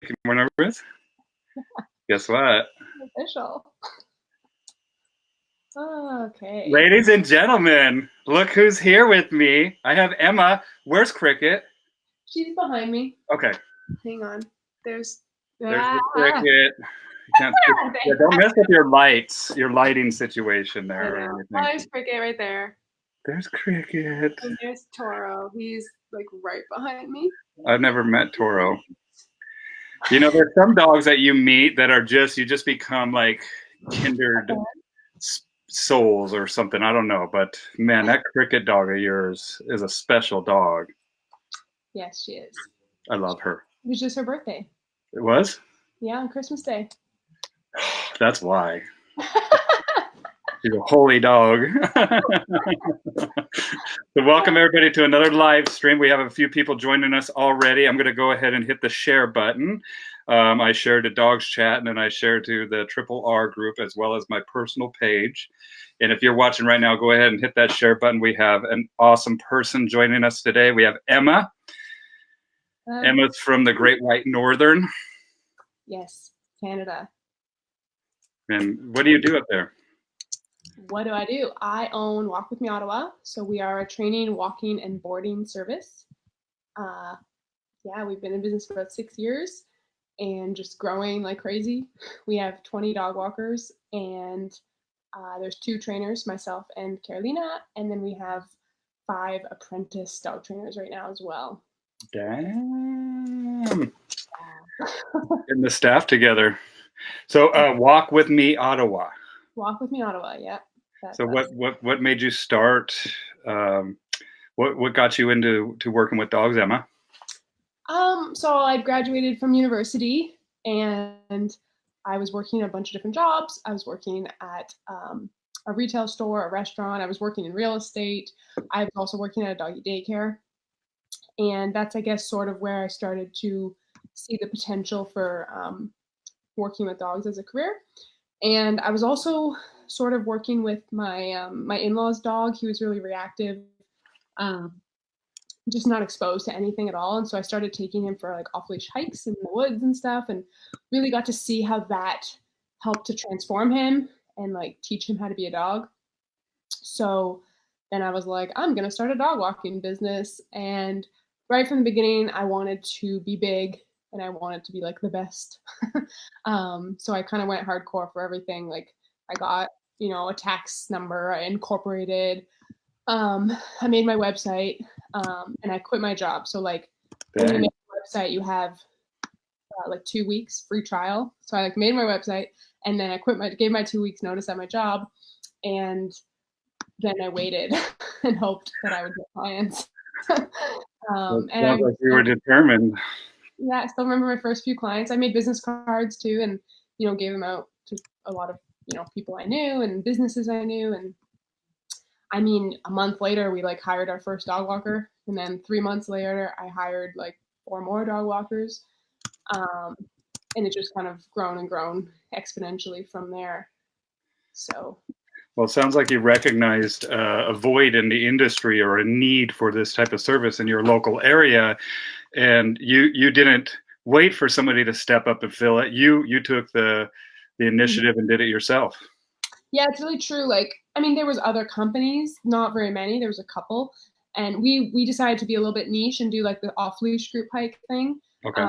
making me more nervous? Guess what? Official. Okay. Ladies and gentlemen, look who's here with me. I have Emma. Where's Cricket? She's behind me. Okay. Hang on. There's the Cricket. You can't yeah, don't mess with your lighting situation there. There's Cricket right there. There's Cricket. And there's Toro. He's like right behind me. I've never met Toro. You know, there's some dogs that you meet that are you just become like kindred souls or something. I don't know, but man, that Cricket dog of yours is a special dog. Yes, she is. I love her. It was just her birthday. It was? Yeah, on Christmas Day. That's why. She's a holy dog. So welcome everybody to another live stream. We have a few people joining us already. I'm going to go ahead and hit the share button. I shared to Dogs Chat, and then I shared to the Triple R group as well as my personal page. And if you're watching right now, go ahead and hit that share button. We have an awesome person joining us today. We have Emma. Emma's from the Great White Northern. Yes, Canada. And what do you do up there? What do? I own Walk With Me Ottawa. So we are a training, walking, and boarding service. Yeah, we've been in business for about 6 years and just growing like crazy. We have 20 dog walkers, and there's 2 trainers, myself and Carolina, and then we have 5 apprentice dog trainers right now as well. Damn. Getting the staff together. So Walk With Me Ottawa. Walk With Me Ottawa, yeah. So what made you start? What got you into working with dogs, Emma? So I graduated from university and I was working a bunch of different jobs. I was working at a retail store, a restaurant. I was working in real estate. I was also working at a doggy daycare. And that's, I guess, sort of where I started to see the potential for working with dogs as a career. And I was also sort of working with my my in-laws' dog. He was really reactive, just not exposed to anything at all. And so I started taking him for like off-leash hikes in the woods and stuff, and really got to see how that helped to transform him and like teach him how to be a dog. So then I was like, I'm gonna start a dog walking business. And right from the beginning, I wanted to be big and I wanted to be like the best. So I kind of went hardcore for everything. Like I got, a tax number, I incorporated, I made my website, and I quit my job. So like when you make a website, you have like 2 weeks free trial. So I like made my website and then I gave my 2 weeks notice at my job, and then I waited and hoped that I would get clients. And like you were determined. Yeah, I still remember my first few clients. I made business cards too, and gave them out to a lot of people I knew and businesses I knew. And I mean, a month later, we like hired our first dog walker, and then 3 months later, I hired like 4 more dog walkers, and it just kind of grown and grown exponentially from there. So. Well, it sounds like you recognized a void in the industry or a need for this type of service in your local area, and you didn't wait for somebody to step up and fill it. You took the initiative and did it yourself. Yeah, it's really true. Like, I mean, there was other companies, not very many. There was a couple, and we decided to be a little bit niche and do like the off-leash group hike thing. Okay.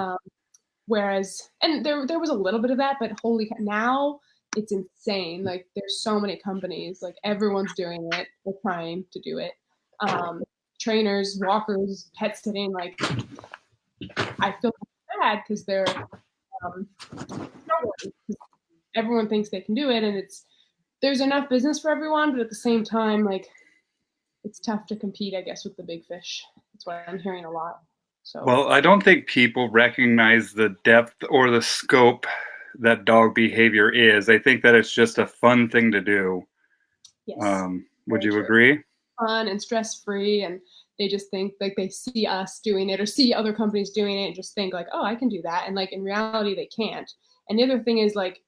Whereas, and there was a little bit of that, but now it's insane. Like there's so many companies, like everyone's doing it. They're trying to do it. Trainers, walkers, pet sitting, like I feel bad because they're everyone thinks they can do it, and there's enough business for everyone, but at the same time, like it's tough to compete, I guess, with the big fish. That's what I'm hearing a lot. So. Well, I don't think people recognize the depth or the scope that dog behavior is. They think that it's just a fun thing to do. Yes. Would you agree? Fun and stress-free, and they just think like they see us doing it or see other companies doing it and just think like, oh, I can do that. And like in reality, they can't. And the other thing is like,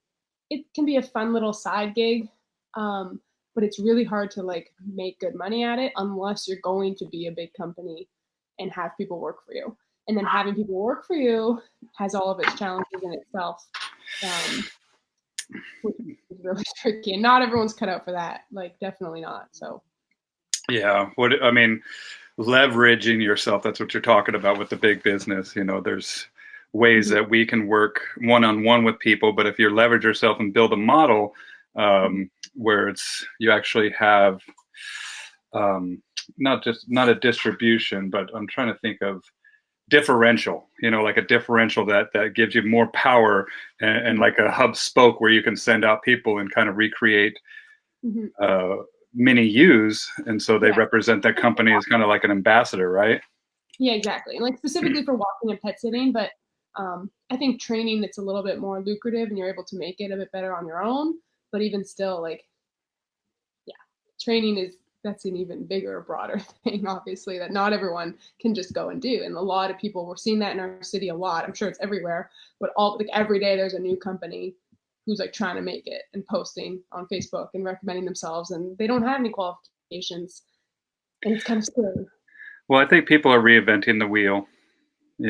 it can be a fun little side gig, but it's really hard to like make good money at it unless you're going to be a big company and have people work for you. and then having people work for you has all of its challenges in itself, which is really tricky. And not everyone's cut out for that. Like, definitely not. So, Yeah. What I mean, leveraging yourself, that's what you're talking about with the big business. There's ways that we can work one-on-one with people, but if you leverage yourself and build a model where you actually have not a distribution, but I'm trying to think of differential, like a differential that gives you more power, and like a hub spoke where you can send out people and kind of recreate mini yous, and so they represent that company as kind of like an ambassador, right? Yeah, exactly. And like specifically for walking and pet sitting, but I think training, it's a little bit more lucrative and you're able to make it a bit better on your own. But even still, like, yeah, training that's an even bigger, broader thing, obviously, that not everyone can just go and do. And a lot of people, we're seeing that in our city a lot. I'm sure it's everywhere, but every day there's a new company who's like trying to make it and posting on Facebook and recommending themselves, and they don't have any qualifications, and it's kind of scary. Well, I think people are reinventing the wheel,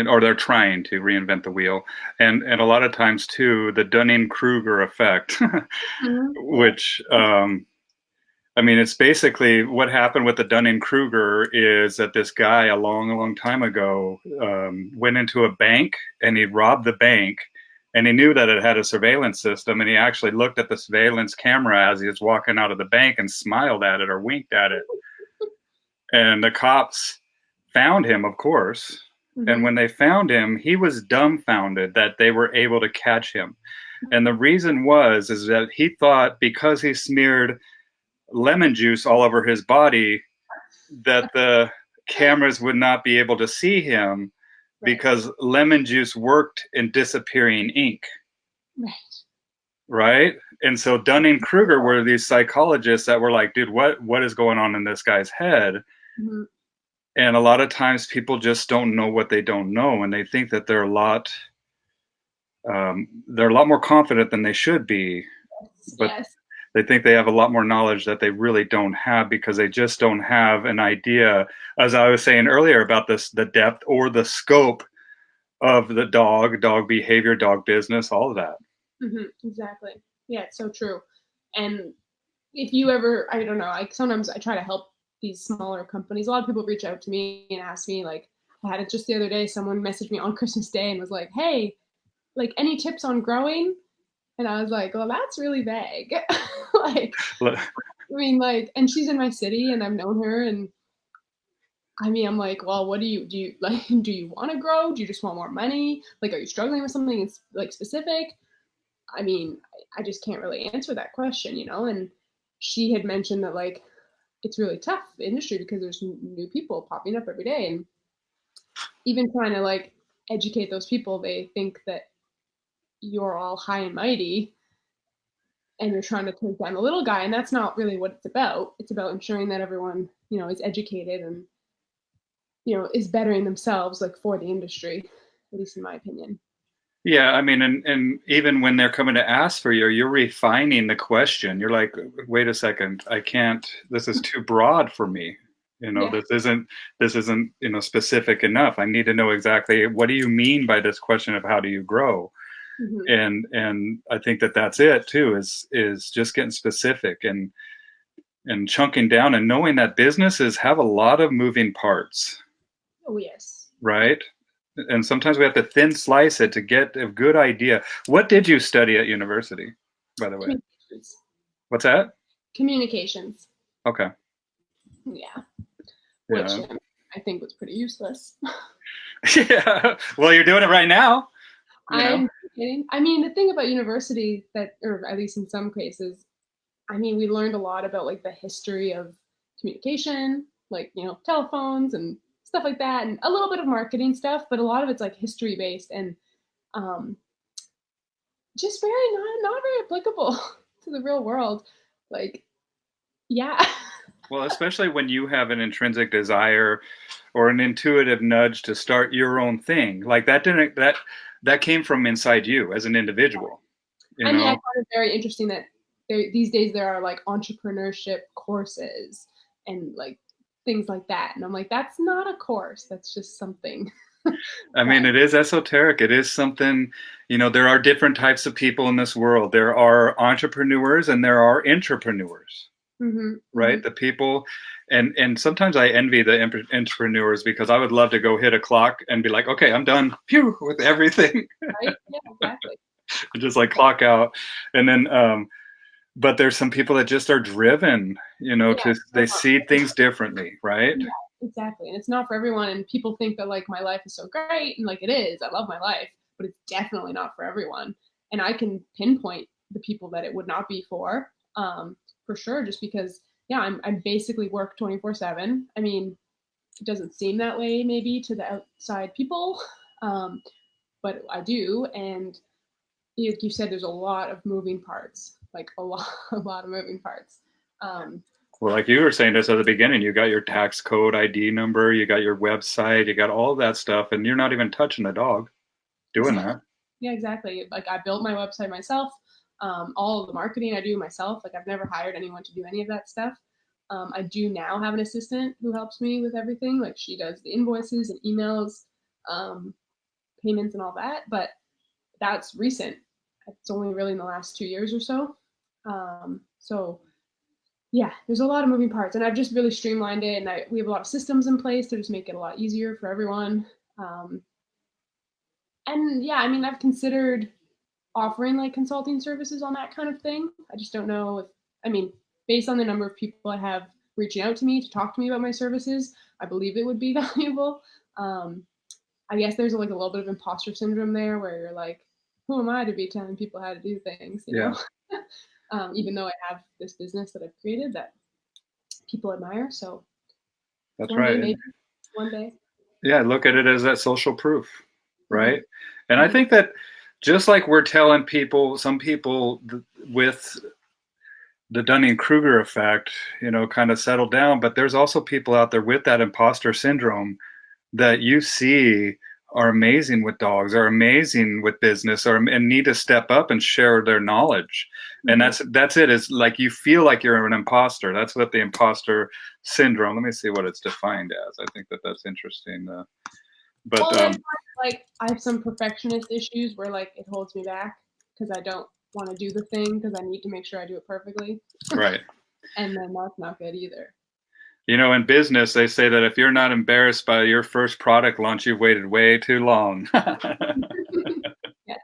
or they're trying to reinvent the wheel, and a lot of times too, the Dunning-Kruger effect, which I mean, it's basically what happened with the Dunning-Kruger is that this guy a long time ago went into a bank and he robbed the bank, and he knew that it had a surveillance system, and he actually looked at the surveillance camera as he was walking out of the bank and smiled at it or winked at it. And the cops found him, of course. And when they found him, he was dumbfounded that they were able to catch him. And the reason is that he thought because he smeared lemon juice all over his body that the cameras would not be able to see him, because lemon juice worked in disappearing ink. Right? And so Dunning-Kruger were these psychologists that were like, dude, what is going on in this guy's head? And a lot of times people just don't know what they don't know, and they think that they're a lot more confident than they should be. But they think they have a lot more knowledge that they really don't have, because they just don't have an idea, as I was saying earlier, about the depth or the scope of the dog behavior, dog business, all of that. Exactly. Yeah, it's so true. And if you ever, I don't know, sometimes I try to help these smaller companies. A lot of people reach out to me and ask me, like, I had it just the other day, someone messaged me on Christmas Day and was like, hey, like, any tips on growing? And I was like, well, that's really vague. Like, I mean, like, and she's in my city and I've known her, and I mean, I'm like, well, what do you like, do you want to grow? Do you just want more money? Like, are you struggling with something like specific? I mean, I just can't really answer that question, and she had mentioned that, like, it's really tough, the industry, because there's new people popping up every day, and even trying to like educate those people, they think that you're all high and mighty and you're trying to take down the little guy, and that's not really what it's about. It's about ensuring that everyone, is educated and, is bettering themselves, like, for the industry, at least in my opinion. Yeah, I mean, and even when they're coming to ask for you, you're refining the question. You're like, wait a second, I can't, this is too broad for me. This isn't, specific enough. I need to know exactly, what do you mean by this question of how do you grow? And I think that's it too, is just getting specific and chunking down, and knowing that businesses have a lot of moving parts. Oh, yes. Right? And sometimes we have to thin slice it to get a good idea. What did you study at university, by the way? What's that? Communications. Okay. Yeah. Which I think was pretty useless. Yeah. Well, you're doing it right now. I'm kidding. I mean, the thing about university or at least in some cases, I mean, we learned a lot about, like, the history of communication, like, telephones and stuff like that, and a little bit of marketing stuff, but a lot of it's like history based and just very not very applicable to the real world. Like, yeah. Well, especially when you have an intrinsic desire or an intuitive nudge to start your own thing, like that came from inside you as an individual. I mean, I find it very interesting that these days there are, like, entrepreneurship courses and, like, things like that, and I'm like, that's not a course, that's just something. I mean, it is esoteric. It is something, there are different types of people in this world. There are entrepreneurs and there are intrapreneurs, Mm-hmm, mm-hmm. right? The people, and sometimes I envy the entrepreneurs because I would love to go hit a clock and be like, okay, I'm done, phew, with everything, Right? Yeah, exactly. and just like clock out. And then, but there's some people that just are driven, Yeah, they see things differently, right? yeah, exactly. And it's not for everyone. And people think that like my life is so great, and like it is. I love my life, but it's definitely not for everyone. And I can pinpoint the people that it would not be for sure. Just because, yeah, I'm basically work 24/7. I mean, it doesn't seem that way maybe to the outside people, um, but I do. And like you said, there's a lot of moving parts, like a lot, a lot of moving parts. Um, Well, like you were saying this at the beginning, you got your tax code ID number, you got your website, you got all that stuff, and you're not even touching the dog doing exactly. that. Yeah, exactly. Like I built my website myself. All of the marketing I do myself. Like I've never hired anyone to do any of that stuff. I do now have an assistant who helps me with everything. Like she does the invoices and emails, um, payments, and all that. But that's recent. It's only really in the last 2 years or so. So yeah, there's a lot of moving parts, and I've just really streamlined it. And we have a lot of systems in place to just make it a lot easier for everyone. Um, and yeah, I mean, I've considered offering like consulting services on that kind of thing. I just don't know if, I mean, based on the number of people I have reaching out to me to talk to me about my services, I believe it would be valuable. Um, I guess there's like a little bit of imposter syndrome there where you're like, who am I to be telling people how to do things, Yeah, even though I have this business that I've created that people admire. So that's one day, right. maybe one day. Yeah, look at it as that social proof, Mm-hmm. right? And I Mm-hmm. think that just like we're telling people, some people with the Dunning-Kruger effect, kind of settle down, but there's also people out there with that imposter syndrome that you see are amazing with dogs, are amazing with business, and need to step up and share their knowledge. And Mm-hmm. that's it. It's like you feel like you're an imposter. That's what the imposter syndrome. Let me see what it's defined as. I think that's interesting. But Well, there's like I have some perfectionist issues where like it holds me back because I don't want to do the thing because I need to make sure I do it perfectly, right. and then that's not good either. In business, they say that if you're not embarrassed by your first product launch, you've waited way too long. Yeah.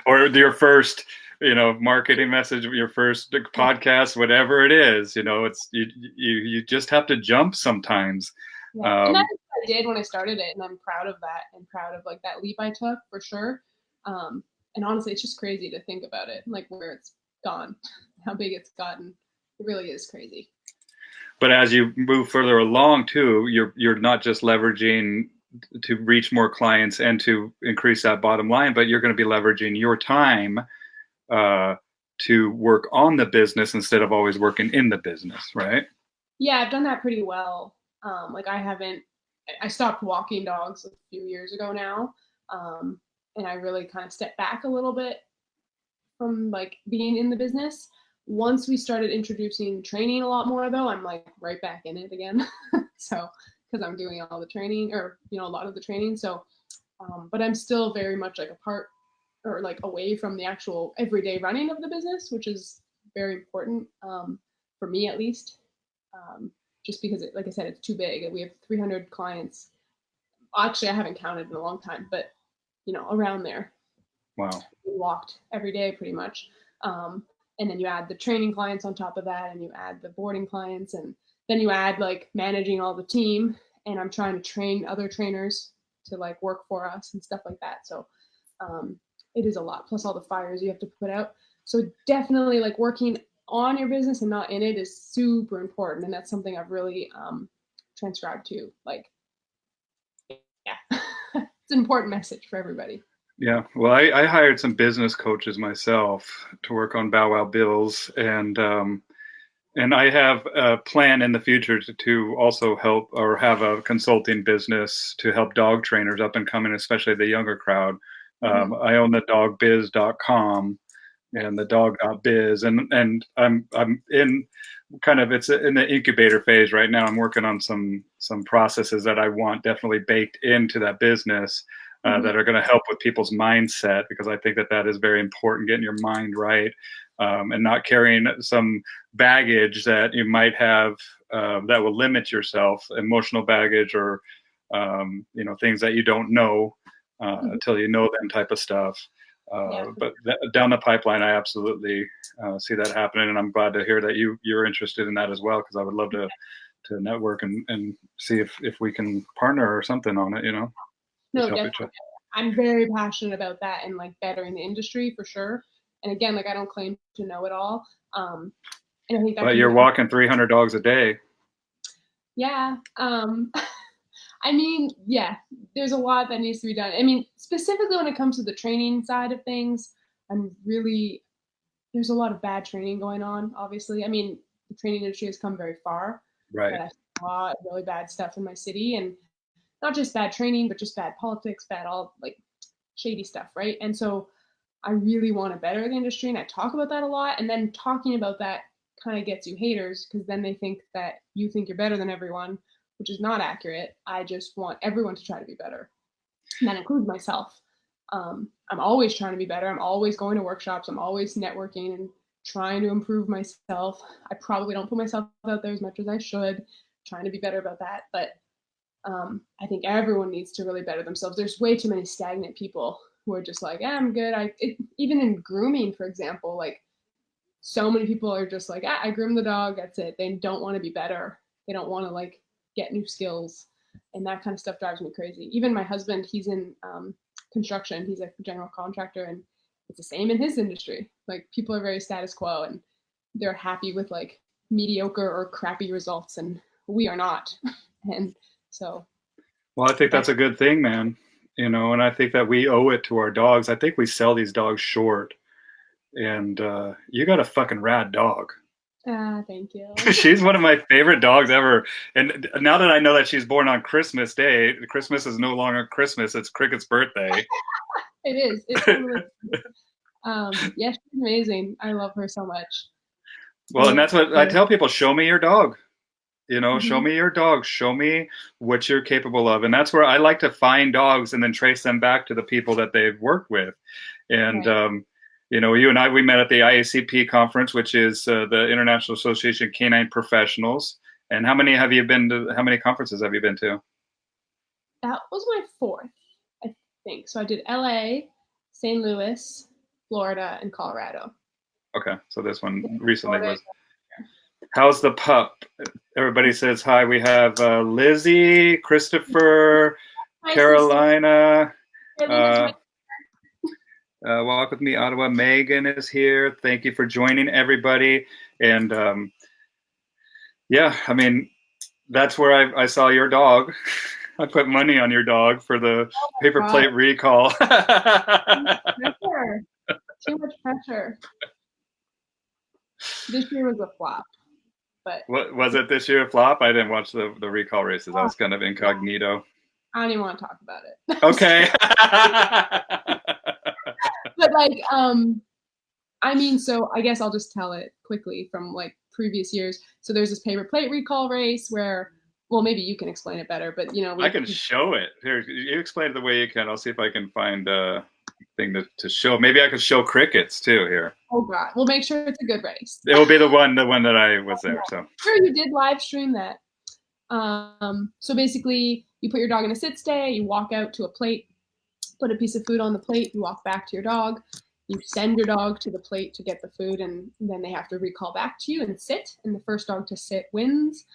Or your first, marketing message, your first podcast, whatever it is, it's you just have to jump sometimes. Yeah, and Um, that's what I did when I started it, and I'm proud of that, and proud of like that leap I took for sure. And honestly, it's just crazy to think about it, like where it's gone, how big it's gotten. It really is crazy. but as you move further along too, you're not just leveraging to reach more clients and to increase that bottom line, but you're going to be leveraging your time uh, to work on the business instead of always working in the business, right? Yeah, I've done that pretty well. Like I haven't, I stopped walking dogs a few years ago now, and I really kind of stepped back a little bit from like being in the business. Once we started introducing training a lot more, though, I'm like right back in it again. So because I'm doing all the training, or a lot of the training. So, but I'm still very much like a part or like away from the actual everyday running of the business, which is very important for me at least. Um, just because, like I said, it's too big. We have 300 clients. Actually, I haven't counted in a long time, but around there. Wow. We walked every day pretty much. And then you add the training clients on top of that, and you add the boarding clients, and then you add like managing all the team. And I'm trying to train other trainers to like work for us and stuff like that. So it is a lot. Plus all the fires you have to put out. So definitely like working on your business and not in it is super important, and that's something I've really transcribed to. Like, yeah, it's an important message for everybody. Yeah, well, I hired some business coaches myself to work on Bow Wow Bills, and I have a plan in the future to also help or have a consulting business to help dog trainers up and coming, especially the younger crowd. Mm-hmm. I own the dogbiz.com, and the dog.biz, and I'm in kind of, it's in the incubator phase right now. I'm working on some processes that I want definitely baked into that business, that are going to help with people's mindset, because I think that that is very important, getting your mind right, and not carrying some baggage that you might have, that will limit yourself, emotional baggage, or things that you don't know until you know them type of stuff. Yeah. But down the pipeline, I absolutely see that happening, and I'm glad to hear that you're interested in that as well, because I would love to network and see if we can partner or something on it. No, Just help each definitely. other. I'm very passionate about that and like bettering the industry for sure. And again, like I don't claim to know it all. And I think that But can you're be, walking 300 dogs a day. yeah. I mean, yeah, there's a lot that needs to be done. I mean, specifically when it comes to the training side of things, there's a lot of bad training going on, obviously. I mean, the training industry has come very far, Right. but I see a lot of really bad stuff in my city, and not just bad training, but just bad politics, bad all like shady stuff, right? And so I really want to better the industry, and I talk about that a lot. And then talking about that kind of gets you haters, because then they think that you think you're better than everyone, which is not accurate. I just want everyone to try to be better, and that includes myself. I'm always trying to be better. I'm always going to workshops. I'm always networking and trying to improve myself. I probably don't put myself out there as much as I should, trying to be better about that. But I think everyone needs to really better themselves. There's way too many stagnant people who are just like, I'm good. Even in grooming, for example, like so many people are just like, I groom the dog. That's it. They don't want to be better. They don't want to like get new skills, and that kind of stuff drives me crazy. Even my husband, he's in construction. He's a general contractor, and it's the same in his industry. Like people are very status quo, and they're happy with like mediocre or crappy results, and we are not. And so, Well, I think that's a good thing, man. And I think that we owe it to our dogs. I think we sell these dogs short, and you got a fucking rad dog. thank you. She's one of my favorite dogs ever. And now that I know that she's born on Christmas Day, Christmas is no longer Christmas, it's Cricket's birthday. It is. It's totally. Yeah, she's amazing. I love her so much. Well, and that's what I tell people, show me your dog. Show Mm-hmm. me your dog. Show me what you're capable of. And that's where I like to find dogs and then trace them back to the people that they've worked with. And, Right. you and I, we met at the IACP conference, which is the International Association of Canine Professionals. And how many conferences have you been to? That was my fourth, I think. So I did LA, St. Louis, Florida, and Colorado. Okay. So this one recently Florida. was, how's the pup? Everybody says hi. We have Lizzie, Christopher, Hi, Carolina. sister. Walk with Me Ottawa. Megan is here. Thank you for joining, everybody. And yeah, I mean, that's where I saw your dog. I put money on your dog for the paper plate recall. Pressure. Too much pressure. This year was a flop, but What was it this year? Flop? I didn't watch the recall races. I was kind of incognito. I don't even want to talk about it. Okay. But like, I mean, so I guess I'll just tell it quickly from like previous years. So there's this paper plate recall race where, well, maybe you can explain it better, but I can show it. Here, you explain it the way you can. I'll see if I can find a thing to show. Maybe I could show crickets too here. Oh God, we'll make sure it's a good race. It will be the one that I was there. So sure, you did live stream that. So basically, you put your dog in a sit stay. You walk out to a plate, put a piece of food on the plate. You walk back to your dog. You send your dog to the plate to get the food, and then they have to recall back to you and sit. And the first dog to sit wins.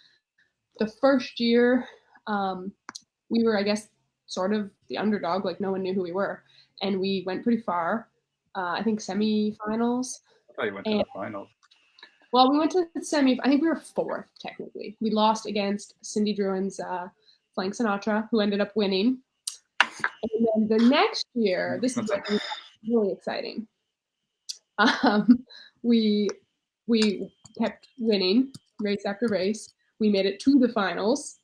The first year, we were, I guess, sort of the underdog. Like no one knew who we were, and we went pretty far. I think semifinals. I thought you went to the finals. Well, we went to the semi. I think we were fourth technically. We lost against Cindy Druin's Flank Sinatra, who ended up winning. And then the next year, this is really exciting. We kept winning race after race. We made it to the finals,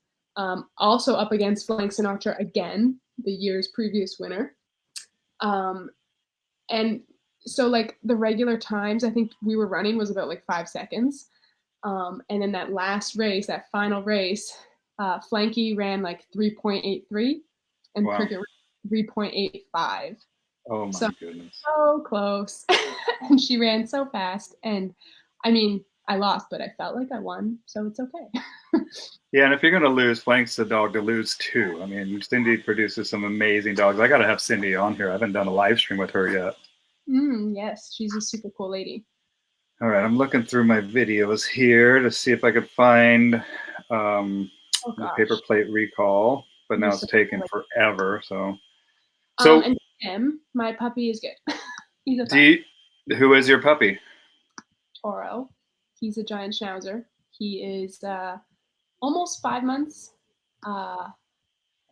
also up against Flank Sinatra again, the year's previous winner. And So like the regular times I think we were running was about like 5 seconds. And in that last race, that final race, Flanky ran like 3.83 and Wow. Cricket 3.85. Oh So my goodness. so close. And she ran so fast. And I mean, I lost, but I felt like I won. So it's okay. Yeah, and if you're going to lose, Flank's the dog to lose too. I mean, Cindy produces some amazing dogs. I got to have Cindy on here. I haven't done a live stream with her yet. Yes, she's a super cool lady. All right, I'm looking through my videos here to see if I could find Oh the paper gosh. plate recall, but now There's it's so taken like, forever. So and him, my puppy is good. He's a do 5 who is your puppy? Toro. He's a giant schnauzer. He is almost 5 months, uh,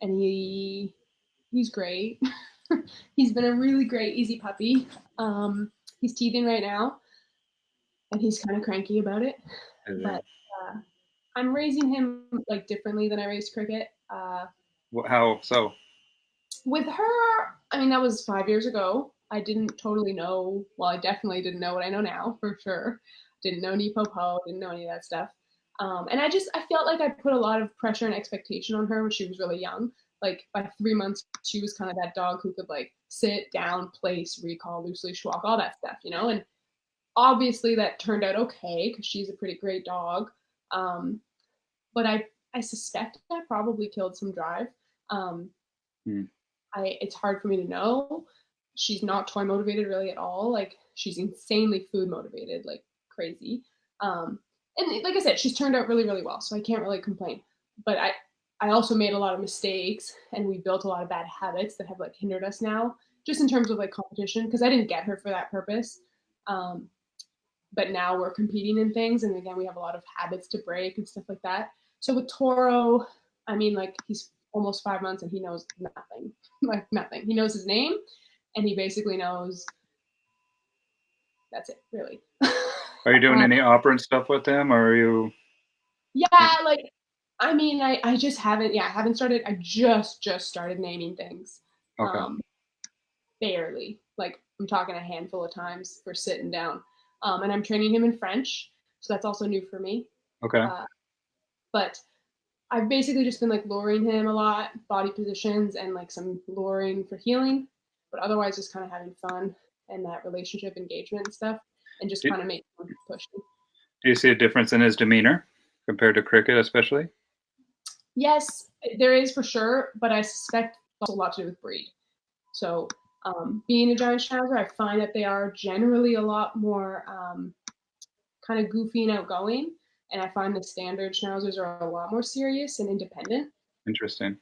and he's great. He's been a really great, easy puppy. He's teething right now, and he's kind of cranky about it. But uh, I'm raising him like differently than I raised Cricket. How so? With her, I mean, that was 5 years ago. I didn't totally know. Well, I definitely didn't know what I know now for sure. Didn't know Nepo, didn't know any of that stuff. And I felt like I put a lot of pressure and expectation on her when she was really young. Like by 3 months, she was kind of that dog who could like sit down, place, recall, loose leash walk, all that stuff, you know. And obviously that turned out okay because she's a pretty great dog. Um, but I suspect I probably killed some drive. Um, Hmm. it's hard for me to know. She's not toy motivated really at all. Like she's insanely food motivated, like crazy. And like I said, she's turned out really, really well, so I can't really complain. But I also made a lot of mistakes, and we built a lot of bad habits that have like hindered us now, just in terms of like competition, because I didn't get her for that purpose. Um, but now we're competing in things, and again, we have a lot of habits to break and stuff like that. So with Toro, I mean, like he's almost 5 months and he knows nothing, like nothing. He knows his name, and he basically knows that's it, really. Are you doing um, any operant stuff with them, or are you? yeah, like I mean, I just haven't. Yeah, I haven't started. I just started naming things. Okay. Um, barely. Like I'm talking a handful of times for sitting down. And I'm training him in French, so that's also new for me. Okay. Uh, but I've basically just been like luring him a lot, body positions, and like some luring for healing, but otherwise just kind of having fun and that relationship engagement and stuff, and just Do, kind of making him push me. do you see a difference in his demeanor compared to Cricket, especially? Yes, there is for sure, but I suspect it's also a lot to do with breed. So, being a giant schnauzer, I find that they are generally a lot more kind of goofy and outgoing, and I find the standard schnauzers are a lot more serious and independent. Interesting.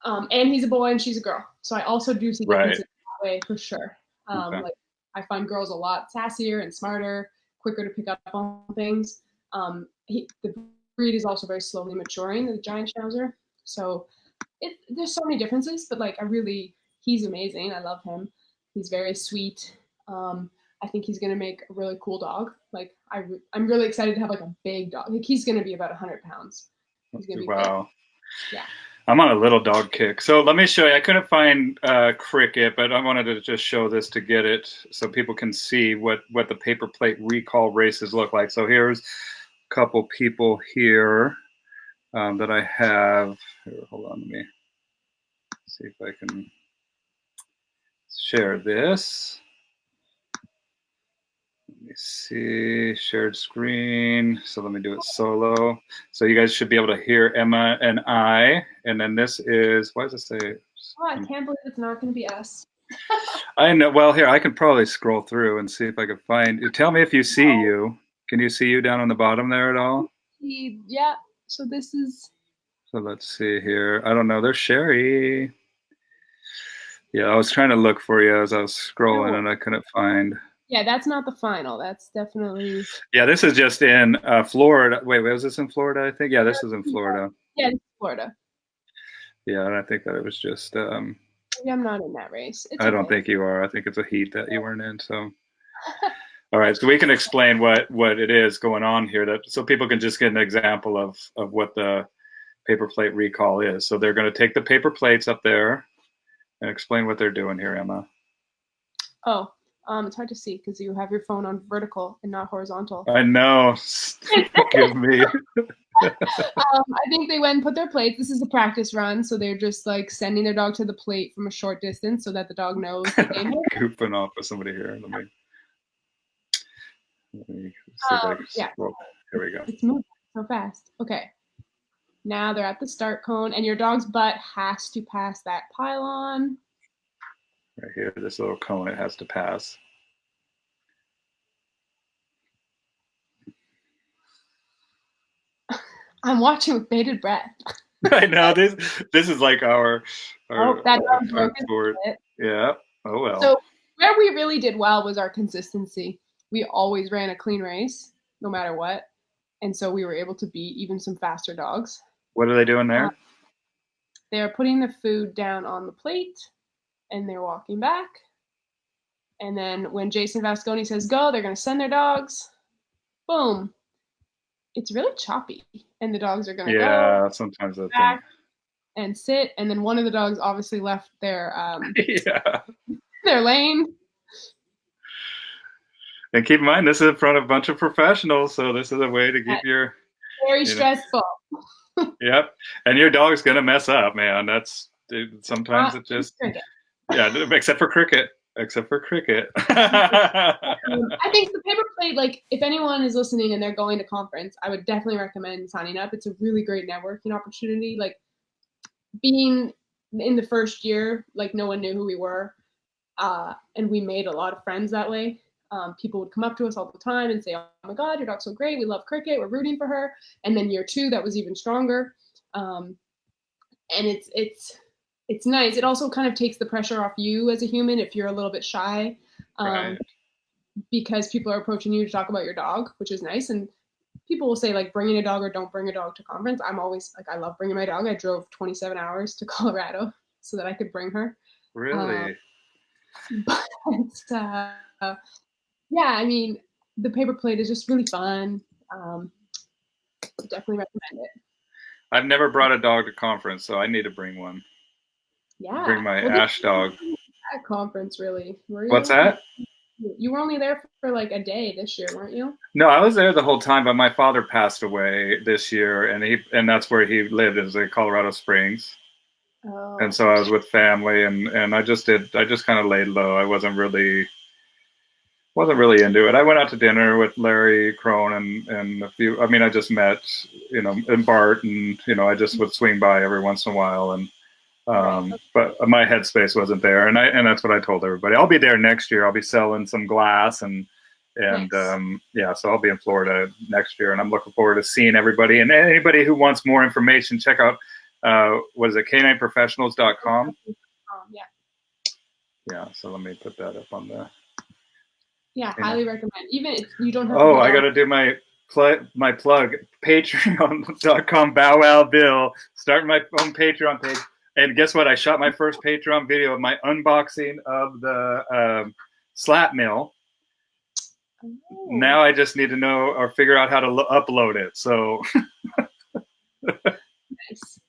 And he's a boy and she's a girl. So I also do see Right. differences that way for sure. Okay. Like I find girls a lot sassier and smarter, quicker to pick up on things. The breed is also very slowly maturing, the giant schnauzer. So there's so many differences, but like he's amazing. I love him. He's very sweet. I think he's gonna make a really cool dog. Like I'm really excited to have like a big dog. Like he's gonna be about 100 pounds. He's gonna be big. Wow. Yeah. I'm on a little dog kick. So let me show you. I couldn't find Cricket, but I wanted to just show this to get it so people can see what the paper plate recall races look like. So here's a couple people here that I have. Here, hold on, let me see if I can share this. Let me see, shared screen. So let me do it solo. So you guys should be able to hear Emma and I. And then this is, why does it say? Oh, I can't believe it's not going to be us. I know. Well, here, I can probably scroll through and see if I can find. Tell me if you see you. Can you see you down on the bottom there at all? Yeah. So this is. So let's see here. I don't know. There's Sherry. Yeah, I was trying to look for you as I was scrolling No. and I couldn't find. Yeah, that's not the final. That's definitely. Yeah, this is just in Florida. Wait, was this in Florida? I think. Yeah, this is in Florida. Yeah, Florida. Yeah, and I think that it was just. Maybe I'm not in that race. It's I don't okay. think you are. I think it's a heat that you weren't in. So, all right. So we can explain what it is going on here, that so people can just get an example of what the paper plate recall is. So they're going to take the paper plates up there and explain what they're doing here, Emma. Oh, It's hard to see because you have your phone on vertical and not horizontal. I know. Forgive me. I think they went and put their plates. This is a practice run, so they're just like sending their dog to the plate from a short distance so that the dog knows the game. Goofing off with somebody here. Let me see if I can scroll. Here we go. It's moving so fast. Okay. Now they're at the start cone, and your dog's butt has to pass that pylon. Right here, this little cone it has to pass. I'm watching with bated breath. I know this is like our that dog's broken. Yeah. Oh well. So where we really did well was our consistency. We always ran a clean race, no matter what, and so we were able to beat even some faster dogs. What are they doing there? They're putting the food down on the plate, and they're walking back. And then when Jason Vasconi says go, they're going to send their dogs. Boom. It's really choppy, and the dogs are going to go. Sometimes that's back and sit, and then one of the dogs obviously left their their lane. And keep in mind, this is in front of a bunch of professionals, so this is a way to keep your very stressful. Yep, and your dog's gonna mess up, man. That's sometimes it just except for cricket. Except for cricket. I think the paper plate, like if anyone is listening and they're going to conference, I would definitely recommend signing up. It's a really great networking opportunity. Like being in the first year, like no one knew who we were. And we made a lot of friends that way. People would come up to us all the time and say, oh my God, your dog's so great. We love cricket. We're rooting for her. And then year 2, that was even stronger. And it's nice. It also kind of takes the pressure off you as a human if you're a little bit shy, right. Because people are approaching you to talk about your dog, which is nice. And people will say like bringing a dog or don't bring a dog to conference. I'm always like, I love bringing my dog. I drove 27 hours to Colorado so that I could bring her. Really? But yeah, I mean, the paper plate is just really fun. Definitely recommend it. I've never brought a dog to conference, so I need to bring one. Yeah. Bring my Ash dog. At conference, really. Were you? What's that? You were only there for like a day this year, weren't you? No, I was there the whole time, but my father passed away this year, and that's where he lived, is in Colorado Springs. Oh. And so I was with family, and I just kind of laid low. I wasn't really into it. I went out to dinner with Larry Crone and a few. I mean, I just met, and Bart, and I just would swing by every once in a while, and but my headspace wasn't there, and that's what I told everybody. I'll be there next year. I'll be selling some glass, and nice. So I'll be in Florida next year, and I'm looking forward to seeing everybody. And anybody who wants more information, check out what is it, canineprofessionals.com. Yeah. So let me put that up on the. Yeah, highly recommend. Even if you don't have. I got to do my plug. Patreon.com. Bow Wow Bill. Starting my own Patreon page. And guess what? I shot my first Patreon video of my unboxing of the slat mill. Oh. Now I just need to know or figure out how to upload it. So, nice.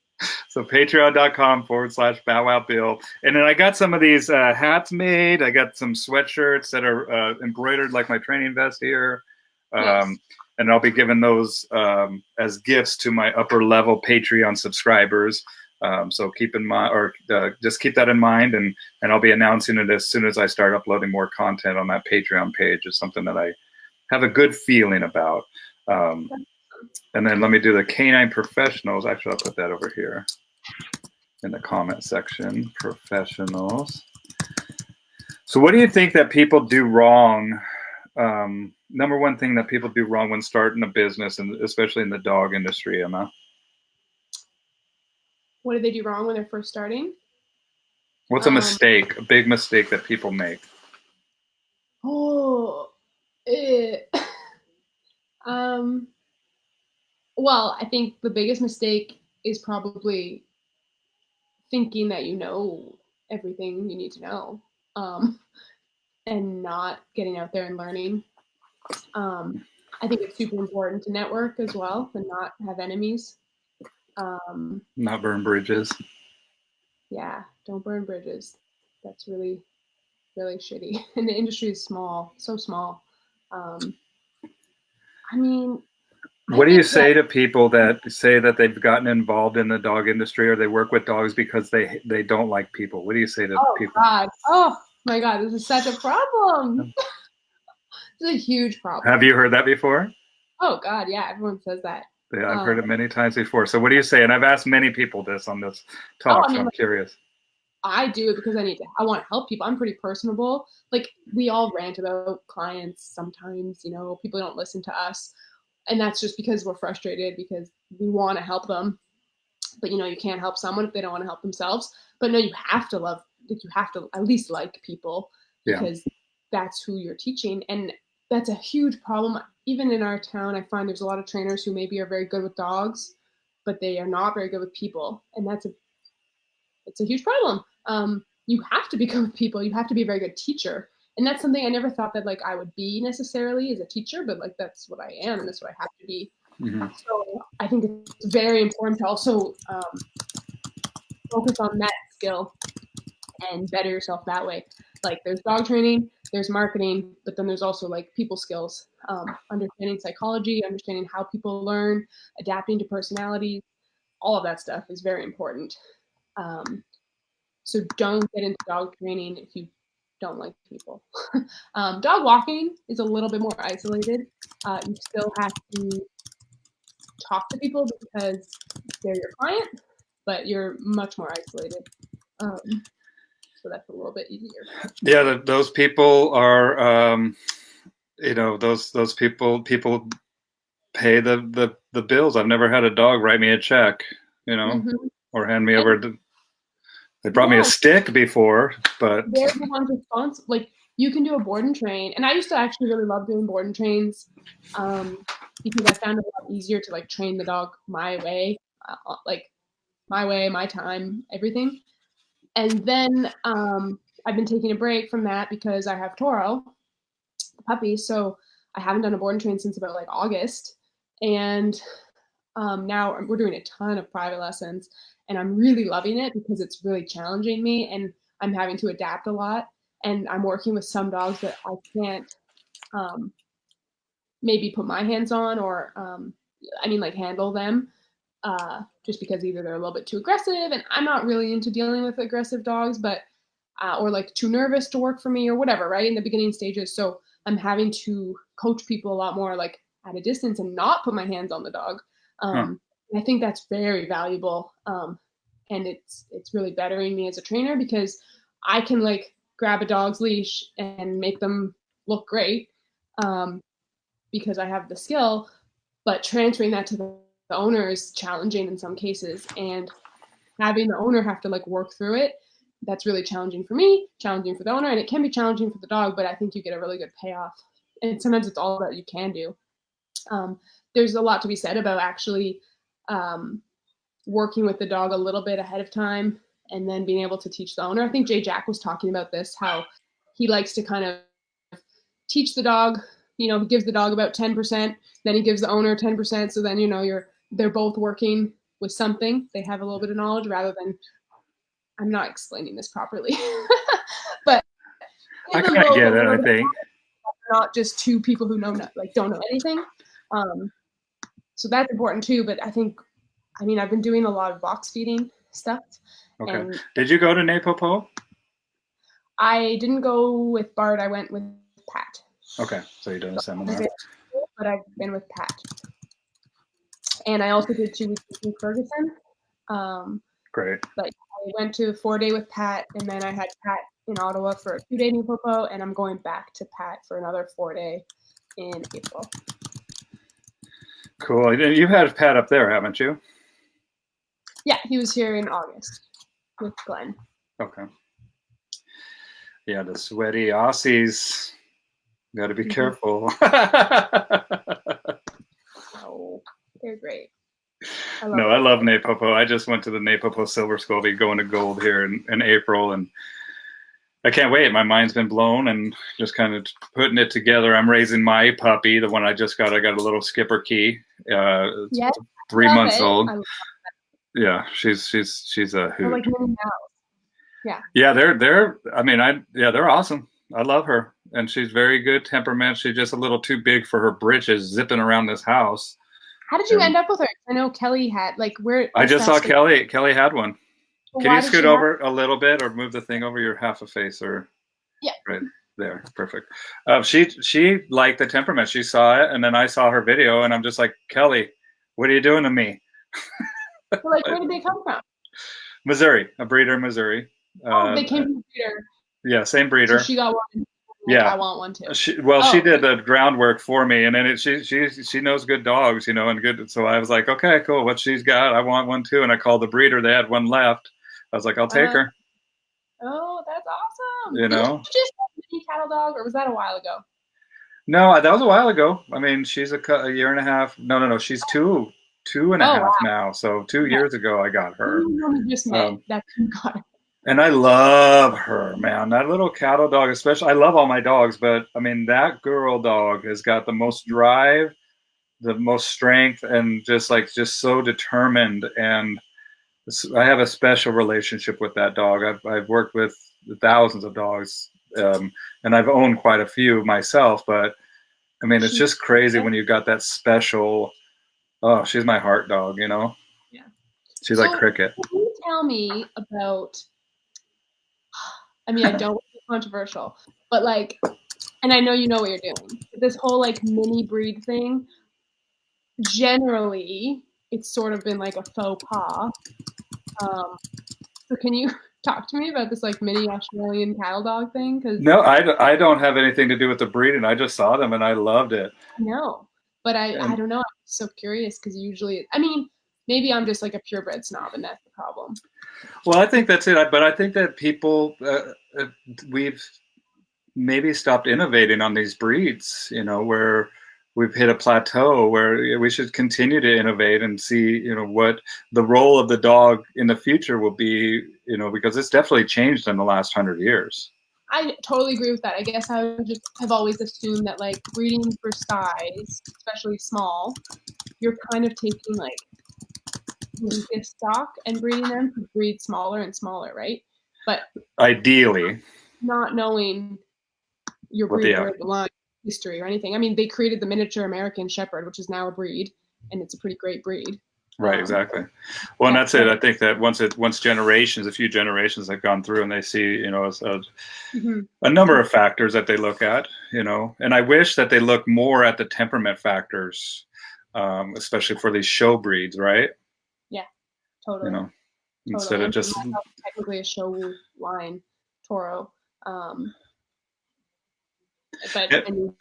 So patreon.com/Bow Wow Bill. And then I got some of these hats made. I got some sweatshirts that are embroidered like my training vest here. Nice. And I'll be giving those as gifts to my upper level Patreon subscribers. So keep in mind, or just keep that in mind, and I'll be announcing it as soon as I start uploading more content on that Patreon page. It's something that I have a good feeling about. And then let me do the Canine Professionals. Actually, I'll put that over here in the comment section. Professionals. So what do you think that people do wrong? Number one thing that people do wrong when starting a business, and especially in the dog industry, Emma? What do they do wrong when they're first starting? What's a mistake, a big mistake that people make? Well, I think the biggest mistake is probably thinking that you know everything you need to know, and not getting out there and learning. I think it's super important to network as well and not have enemies. Not burn bridges. Yeah, don't burn bridges. That's really, really shitty. And the industry is small, so small. I mean, I What do you think that, say to people that say that they've gotten involved in the dog industry or they work with dogs because they don't like people? What do you say to oh people? God, oh my God, this is such a problem. It's a huge Have problem. you heard that before? Oh God, yeah, everyone says that. Yeah, I've heard Um, it many times before. So what do you say? And I've asked many people this on this oh, talk, I so mean, I'm like, curious. I do it because I want to help people. I'm pretty personable. Like we all rant about clients sometimes, people don't listen to us. And that's just because we're frustrated because we want to help them. But you can't help someone if they don't want to help themselves. But no, you have to love, like you have to at least like people Yeah. because that's who you're teaching. And that's a huge problem. Even in our town, I find there's a lot of trainers who maybe are very good with dogs, but they are not very good with people. And it's a huge problem. You have to be good with people. You have to be a very good teacher. And that's something I never thought that like I would be necessarily as a teacher, but like that's what I am and that's what I have to be. Mm-hmm. So I think it's very important to also focus on that skill and better yourself that way. Like there's dog training, there's marketing, but then there's also like people skills, understanding psychology, understanding how people learn, adapting to personalities. All of that stuff is very important. So don't get into dog training if you don't like people. Dog walking is a little bit more isolated. You still have to talk to people because they're your client, but you're much more isolated. So that's a little bit easier. Yeah, those people are, those people pay the bills. I've never had a dog write me a check, Mm-hmm. or hand me And over. They brought me a yeah, stick before, but they're the ones responsible. Like you can do a board and train, and I used to actually really love doing board and trains because I found it a lot easier to like train the dog my way, like my way, my time, everything. And then I've been taking a break from that because I have Toro, the puppy. So I haven't done a board and train since about like August. And now we're doing a ton of private lessons and I'm really loving it because it's really challenging me and I'm having to adapt a lot. And I'm working with some dogs that I can't um, maybe put my hands on or, like handle them just because either they're a little bit too aggressive and I'm not really into dealing with aggressive dogs, but or like too nervous to work for me or whatever, right? In the beginning stages. So I'm having to coach people a lot more like at a distance and not put my hands on the dog. huh. I think that's very valuable. And it's really bettering me as a trainer because I can like grab a dog's leash and make them look great because I have the skill, but transferring that to the owner is challenging in some cases. And having the owner have to like work through it, that's really challenging for me, challenging for the owner, and it can be challenging for the dog, but I think you get a really good payoff. And sometimes it's all that you can do. There's a lot to be said about actually working with the dog a little bit ahead of time and then being able to teach the owner. I think Jay Jack was talking about this, how he likes to kind of teach the dog, he gives the dog about 10%, then he gives the owner 10%. So then, they're both working with something. They have a little bit of knowledge rather than, I'm not explaining this properly, but I give them kind of both a get it. little I bit, think. not just two people who don't know anything. So that's important too. But I've been doing a lot of box feeding stuff, Okay. and Did you go to Napopo? I didn't go with Bart. I went with Pat. Okay, so you're doing a So seminar. but I've been with Pat, and I also did 2 weeks in Ferguson. Great. Like I went to a 4-day with Pat, and then I had Pat in Ottawa for a 2-day New Popo, and I'm going back to Pat for another 4-day in April. Cool. You've had Pat up there, haven't you? Yeah, he was here in August with Glenn. Okay. Yeah, the sweaty Aussies. Got to be careful. Oh, they're great. I love Napopo. I just went to the Napopo Silver Scovy going to gold here in April, and I can't wait. My mind's been blown and just kind of putting it together. I'm raising my puppy, the one I just got. I got a little skipper key, yes, 3 months old. Yeah, she's a hoot. like mini mouse. Yeah. Yeah, they're. I mean, they're awesome. I love her, and she's very good temperament. She's just a little too big for her britches, zipping around this house. How did you And end up with her? I know Kelly had like where I this just saw fast. Kelly. Kelly had one. Can you Why did scoot she have? over a little bit, or move the thing over your half a face, or Yeah. right there? Perfect. She liked the temperament. She saw it, and then I saw her video, and I'm just like, Kelly, what are you doing to me? So, like, where did they come from? Missouri, a breeder in Missouri. Oh, they came from the breeder. Yeah, same So breeder. she got one. Like, Yeah. I want one too. She Oh, did the groundwork for me, and then she knows good dogs, you know, and good. So I was like, okay, cool. What she's got, I want one too. And I called the breeder. They had one left. I was like, I'll take her. Oh, that's awesome. You Didn't know. you just have a mini cattle dog, or was that a while ago? No, that was a while ago. I mean, she's a year and a half. No. She's two and a Oh half wow. now. So 2 years Okay. ago, I got her. We just met. Um, That's who got her. and I love her, man. That little cattle dog, especially. I love all my dogs, but I mean, that girl dog has got the most drive, the most strength, and just so determined. And I have a special relationship with that dog. I've worked with thousands of dogs, and I've owned quite a few myself. But I mean, it's just crazy when you got that special. Oh, she's my heart dog. You know, Yeah. she's like So, cricket. can you tell me about? I mean, I don't want to be controversial, but like, and I know you know what you're doing. This whole like mini breed thing. Generally, it's sort of been like a faux pas. So can you talk to me about this like mini Australian cattle dog thing? Because No, I don't have anything to do with the breeding. I just saw them and I loved it. no, but I And don't know. I'm so curious because usually, I mean, maybe I'm just like a purebred snob and that's the problem. well, I think that's it. But I think that people we've maybe stopped innovating on these breeds. You know, where we've hit a plateau where we should continue to innovate and see, you know, what the role of the dog in the future will be. You know, because it's definitely changed in the last 100 years. I totally agree with that. I guess I would just have always assumed that like breeding for size, especially small, you're kind of taking like the weakest stock and breeding them to breed smaller and smaller, right? But Ideally, not knowing your what breed the line history or anything. I mean, they created the miniature American Shepherd, which is now a breed, and it's a pretty great breed. right, exactly. Well, and Yeah, that's it. I think that once a few generations have gone through, and they see, you know, mm-hmm. a number of factors that they look at, you know, and I wish that they look more at the temperament factors, especially for these show breeds, right? Yeah, You totally. know, instead Totally. of And just technically a show line Toro. But it, I mean,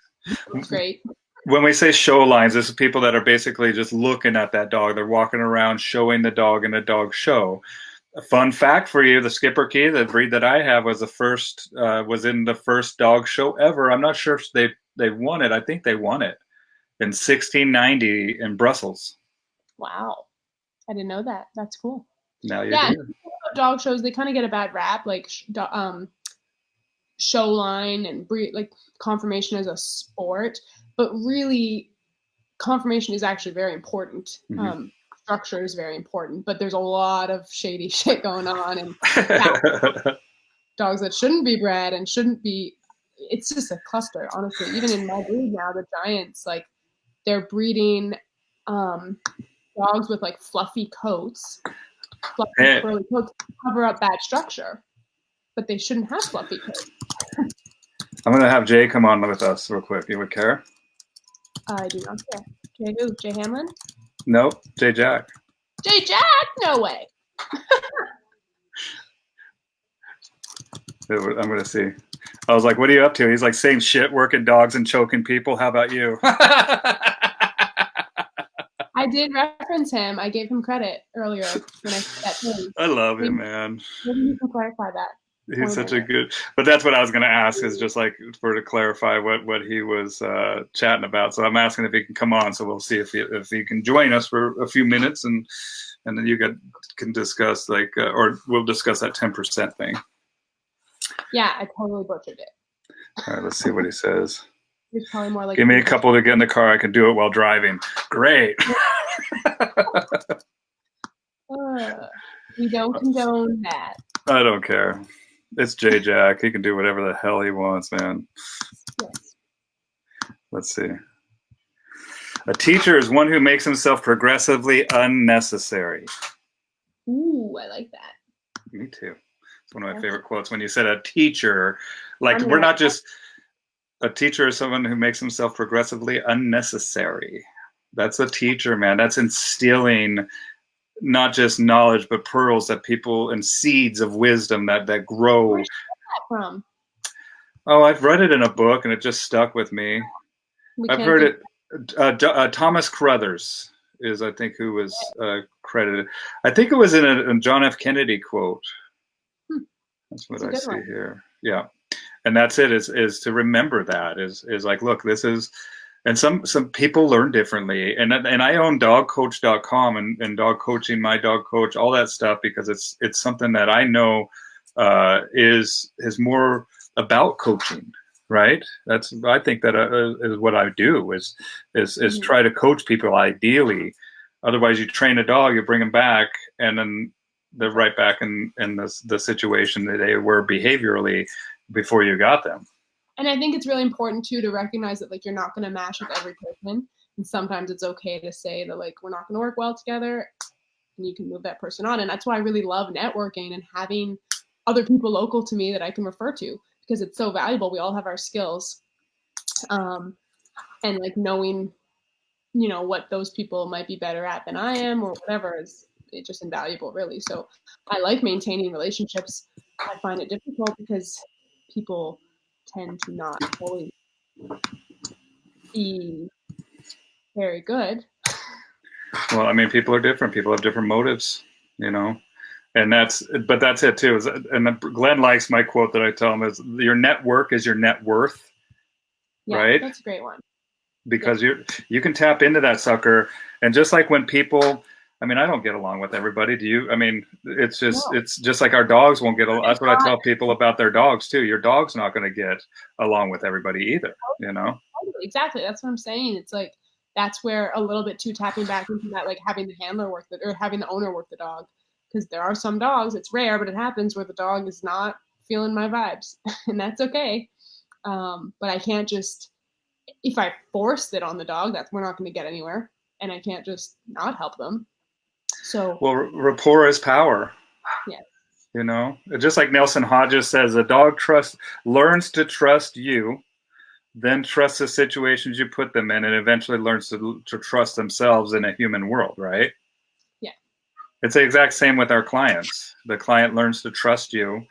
it's great. when we say show lines, this is people that are basically just looking at that dog. They're walking around showing the dog in a dog show. A fun fact for you: the Skipper Key, the breed that I have, was was in the first dog show ever. I'm not sure if they won it. I think they won it in 1690 in Brussels. Wow. I didn't know that. That's cool. Now you Yeah, do. dog shows, they kind of get a bad rap, like show line and breed, like conformation as a sport. But really, conformation is actually very important. Mm-hmm. Structure is very important, but there's a lot of shady shit going on, and dogs that shouldn't be bred and shouldn't be. It's just a cluster, honestly. Even in my breed now, the Giants, like they're breeding dogs with like fluffy coats, fluffy curly coats, cover up bad structure, but they shouldn't have fluffy coats. I'm gonna have Jay come on with us real quick. You would care? I do not care. Jay who? Jay Hamlin? Nope, Jay Jack. Jay Jack? No way. I'm gonna see. I was like, "What are you up to?" He's like, "Same shit, working dogs and choking people. How about you?" I did reference him. I gave him credit earlier when I said that thing. I love him, man. Maybe you can clarify that. He's such a good. But that's what I was going to ask, is just like to clarify what he was chatting about. So I'm asking if he can come on. So we'll see if he can join us for a few minutes, and then you can discuss or we'll discuss that 10% thing. Yeah, I totally butchered it. All right, let's see what he says. It's probably more like. Give me a couple to get in the car. I can do it while driving. Great. We don't condone that. I don't care. It's J Jack. He can do whatever the hell he wants, man. Yes. Let's see. A teacher is one who makes himself progressively unnecessary. Ooh, I like that. Me too. It's one of my favorite quotes. When you said a teacher, like I'm we're gonna- not just a teacher is someone who makes himself progressively unnecessary. That's a teacher, man. That's instilling not just knowledge, but pearls that people and seeds of wisdom that grow. Where's that from? Oh, I've read it in a book and it just stuck with me. We I've can't heard think- it. Thomas Crothers is, I think, who was credited. I think it was in a John F. Kennedy quote. That's what I see here. Yeah. And that's it, is to remember that is like, look, this is, and some people learn differently. And I own dogcoach.com and dog coaching, my dog coach, all that stuff, because it's something that I know is more about coaching, right? I think that is what I do is try to coach people ideally. Otherwise, you train a dog, you bring them back, and then they're right back in the situation that they were behaviorally before you got them. And I think it's really important too to recognize that like you're not going to match with every person, and sometimes it's okay to say that like we're not going to work well together, and you can move that person on. And that's why I really love networking and having other people local to me that I can refer to, because it's so valuable. We all have our skills, and like knowing, you know, what those people might be better at than I am or whatever is it's just invaluable, really. So I like maintaining relationships. I find it difficult because people tend to not always be very good. Well, I mean, people are different. People have different motives, you know, and that's it too. And Glenn likes my quote that I tell him is, your network is your net worth. Yeah, right? That's a great one. Because you can tap into that sucker. And just like when people, I mean, I don't get along with everybody. Do you? I mean, it's just like our dogs won't get along. That's what I tell people about their dogs too. Your dog's not going to get along with everybody either, you know? Exactly. That's what I'm saying. It's like, that's where a little bit too tapping back into that, like having the handler work or having the owner work the dog. Because there are some dogs, it's rare, but it happens where the dog is not feeling my vibes, and that's okay. But I can't just, if I force it on the dog, we're not going to get anywhere, and I can't just not help them. So, well, rapport is power. Yeah. You know, just like Nelson Hodges says, a dog learns to trust you, then trusts the situations you put them in, and eventually learns to trust themselves in a human world, right? Yeah. It's the exact same with our clients. The client learns to trust you,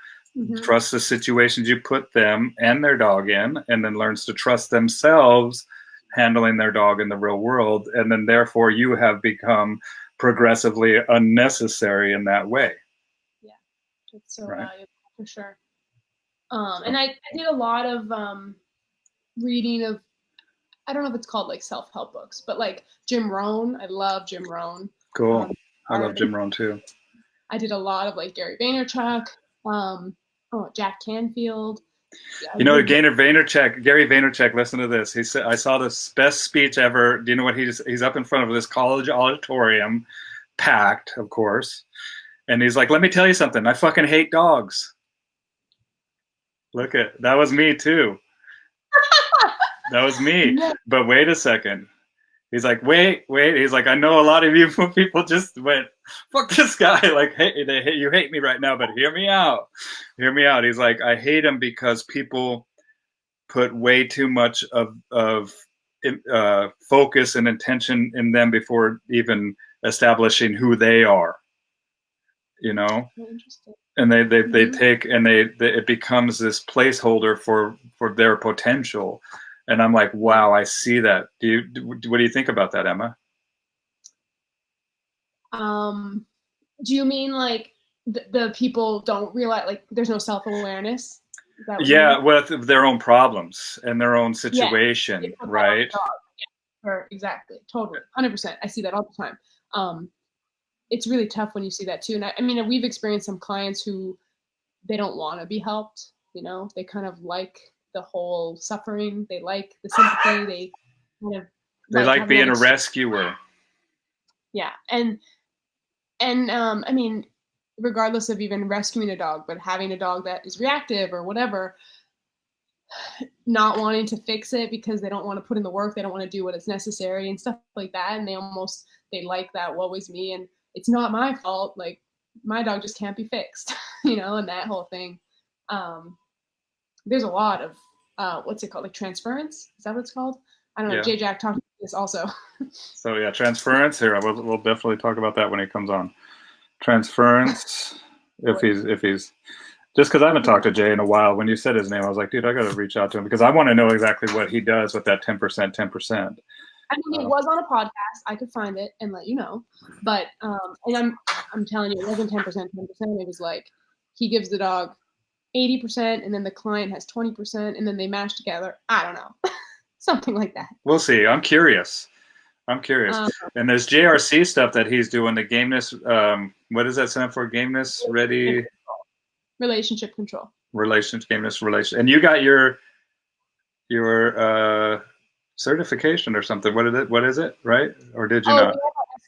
trust the situations you put them and their dog in, and then learns to trust themselves handling their dog in the real world. And then therefore you have become progressively unnecessary in that way. Yeah, it's so valuable for sure. And I did a lot of reading of, I don't know if it's called like self-help books, but like Jim Rohn. I love Jim Rohn. Cool. I love Jim Rohn too. I did a lot of like Gary Vaynerchuk, Jack Canfield. Yeah, you know, Gary Vaynerchuk, listen to this. He said, I saw this best speech ever. Do you know what he's up in front of this college auditorium, packed, of course. And he's like, let me tell you something. I fucking hate dogs. That was me too. That was me. But wait a second. He's like, wait. He's like, I know a lot of you people just went, fuck this guy. Like, hey, you hate me right now, but hear me out. Hear me out. He's like, I hate him because people put way too much of focus and intention in them before even establishing who they are. You know? Interesting. And they take, and it becomes this placeholder for their potential. And I'm like, wow, I see that. What do you think about that, Emma? Do you mean like the people don't realize, like there's no self-awareness? Yeah, with their own problems and their own situation, right? Exactly, totally, 100%. I see that all the time. It's really tough when you see that too. And I mean, we've experienced some clients who they don't want to be helped. You know, they kind of like the whole suffering. They like the sympathy. They like being a rescuer. Yeah, and I mean, regardless of even rescuing a dog, but having a dog that is reactive or whatever, not wanting to fix it because they don't want to put in the work, they don't want to do what is necessary and stuff like that. And they like that woe is me and it's not my fault. Like my dog just can't be fixed, and that whole thing. There's a lot of what's it called? Like transference? Is that what it's called? I don't know. Yeah. J Jack talked about this also. So yeah, transference here. We'll definitely talk about that when he comes on. Transference. if he's just because I haven't talked to Jay in a while. When you said his name, I was like, dude, I got to reach out to him because I want to know exactly what he does with that 10%. I mean, it was on a podcast. I could find it and let you know. But and I'm telling you, it wasn't 10%, 10%. It was like he gives the dog 80%, and then the client has 20%, and then they mash together. I don't know, something like that. We'll see. I'm curious. And there's JRC stuff that he's doing. The gameness. What does that stand for? Gameness ready. Relationship control. Gameness relation. And you got your certification or something. What is it? Right? Or did you not?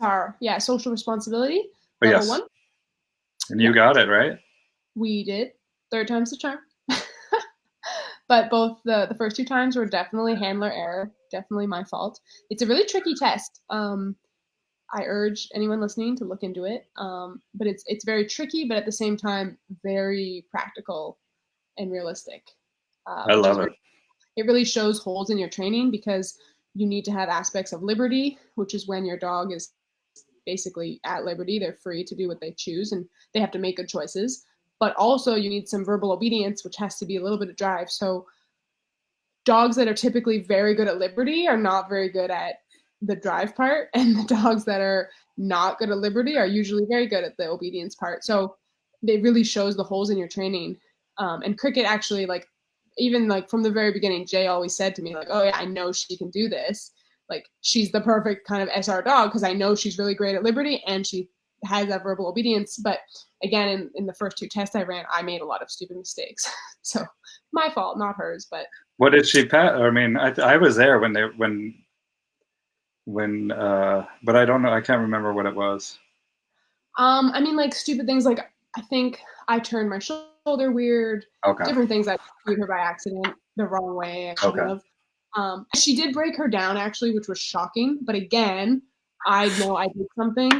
SR. Yeah, social responsibility. Oh, yes. 1. And you got it, right? We did. 3rd time's the charm. But both the first 2 times were definitely handler error. Definitely my fault. It's a really tricky test. I urge anyone listening to look into it. But it's very tricky, but at the same time, very practical and realistic. I love it. It really shows holes in your training because you need to have aspects of liberty, which is when your dog is basically at liberty. They're free to do what they choose and they have to make good choices. But also you need some verbal obedience, which has to be a little bit of drive. So dogs that are typically very good at liberty are not very good at the drive part. And the dogs that are not good at liberty are usually very good at the obedience part. So it really shows the holes in your training. And Cricket actually, even from the very beginning, Jay always said to me, oh yeah, I know she can do this. She's the perfect kind of SR dog because I know she's really great at liberty and she has that verbal obedience. But again, in the first 2 tests I ran, I made a lot of stupid mistakes. So my fault, not hers. But what did she pass? I mean, I was there when but I don't know. I can't remember what it was. I mean, stupid things. I think I turned my shoulder weird. Okay. Different things. I threw her by accident the wrong way. She did break her down actually, which was shocking. But again, I know I did something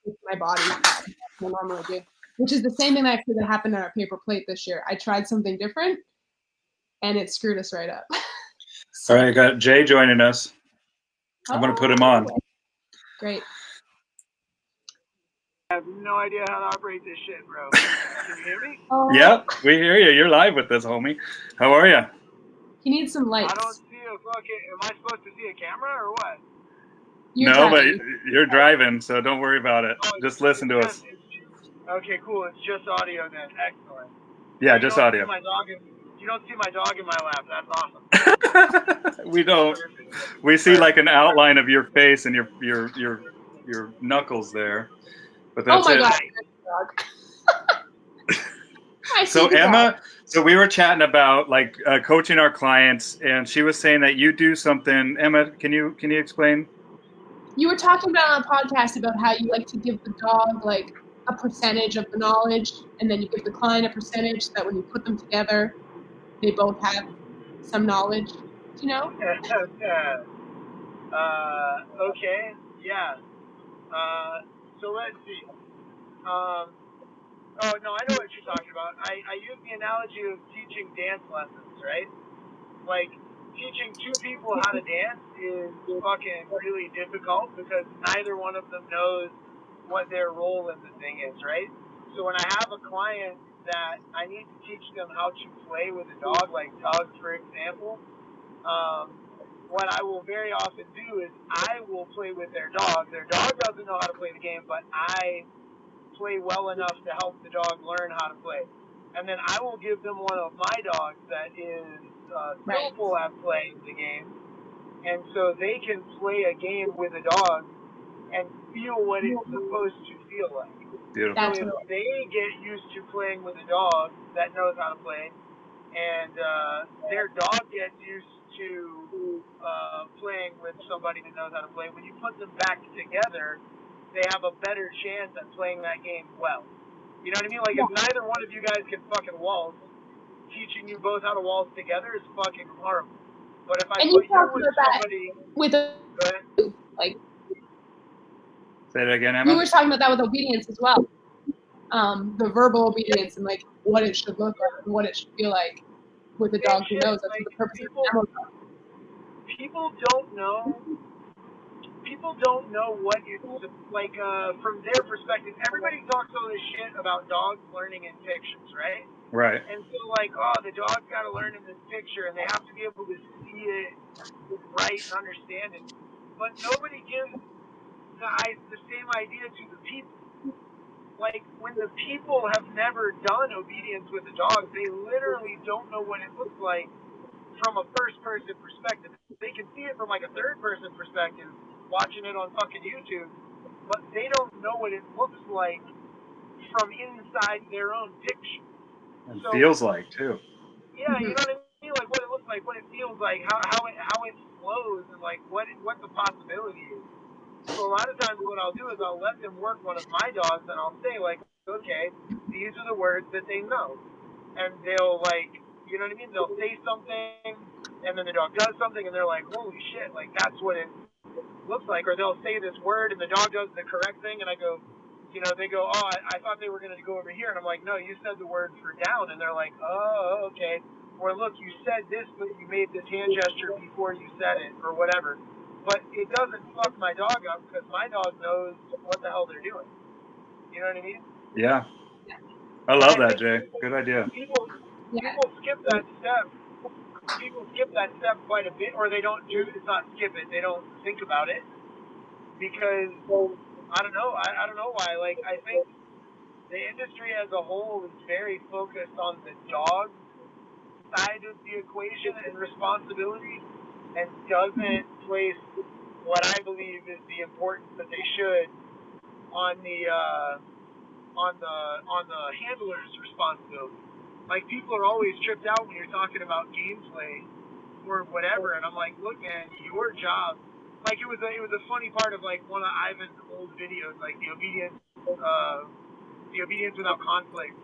with my body that I normally do, which is the same thing that happened on our paper plate this year. I tried something different, and it screwed us right up. So, all right, got Jay joining us. I'm going to put him on. Great. I have no idea how to operate this shit, bro. Can you hear me? Yep, we hear you. You're live with this, homie. How are you? You need some lights. I don't see a fucking... Am I supposed to see a camera or what? But you're driving, so don't worry about it. Just listen to us. Okay, cool. It's just audio then. Excellent. Yeah, just audio. You don't see my dog in my lap. That's awesome. We don't. We see an outline of your face and your knuckles there. But that's God. So Emma, so we were chatting about coaching our clients, and she was saying that you do something. Emma, can you explain? You were talking about on a podcast about how you like to give the dog a percentage of the knowledge, and then you give the client a percentage so that when you put them together, they both have some knowledge. Do you know? Okay. Yeah. So let's see. Oh, no, I know what you're talking about. I use the analogy of teaching dance lessons, right? Teaching 2 people how to dance is fucking really difficult because neither one of them knows what their role in the thing is, right? So when I have a client that I need to teach them how to play with a dog, like Tug, for example, what I will very often do is I will play with their dog. Their dog doesn't know how to play the game, but I play well enough to help the dog learn how to play. And then I will give them one of my dogs that is skillful at playing the game. And so they can play a game with a dog and feel what it's supposed to feel like. Beautiful. So if they get used to playing with a dog that knows how to play, and their dog gets used to playing with somebody that knows how to play, when you put them back together, they have a better chance at playing that game well. You know what I mean? Like, if neither one of you guys can fucking waltz, teaching you both how to waltz together is fucking horrible. But if I And put you you talked with about that somebody, with like Say that again, Emma. you were talking about that with obedience as well. The verbal obedience and like what it should look like and what it should feel like with a dog who knows. That's like, what the purpose of people, the demo dog. people don't know. People don't know what it's like from their perspective. Everybody talks all this shit about dogs learning in pictures, right? Right. And so, like, oh, the dog's got to learn in this picture, and they have to be able to see it right and understand it. But nobody gives the same idea to the people. Like, when the people have never done obedience with a dog, they literally don't know what it looks like from a first-person perspective. They can see it from, like, a third-person perspective, watching it on fucking YouTube, but they don't know what it looks like from inside their own picture. And feels like, too. Yeah, you know what I mean? Like, what it looks like, what it feels like, how it flows, and, like, what the possibility is. So a lot of times what I'll do is I'll let them work one of my dogs, and I'll say, like, okay, these are the words that they know. And they'll, like, you know what I mean? They'll say something, and then the dog does something, and they're like, holy shit, like, that's what it looks like. Or they'll say this word, and the dog does the correct thing, and I go, you know, they go, oh, I thought they were going to go over here. And I'm like, no, you said the word for down. And they're like, oh, okay. Or look, you said this, but you made this hand gesture before you said it, or whatever. But it doesn't fuck my dog up because my dog knows what the hell they're doing. You know what I mean? Yeah. I love that, Jay. Good idea. People skip that step. People skip that step quite a bit, or they don't do. It's not skip it. They don't think about it because I don't know. I don't know why. Like, I think the industry as a whole is very focused on the dog side of the equation and responsibility, and doesn't place what I believe is the importance that they should on the handler's responsibility. Like, people are always tripped out when you're talking about gameplay or whatever, and I'm like, look, man, your job. Like, it was a funny part of, like, one of Ivan's old videos, like the obedience without conflict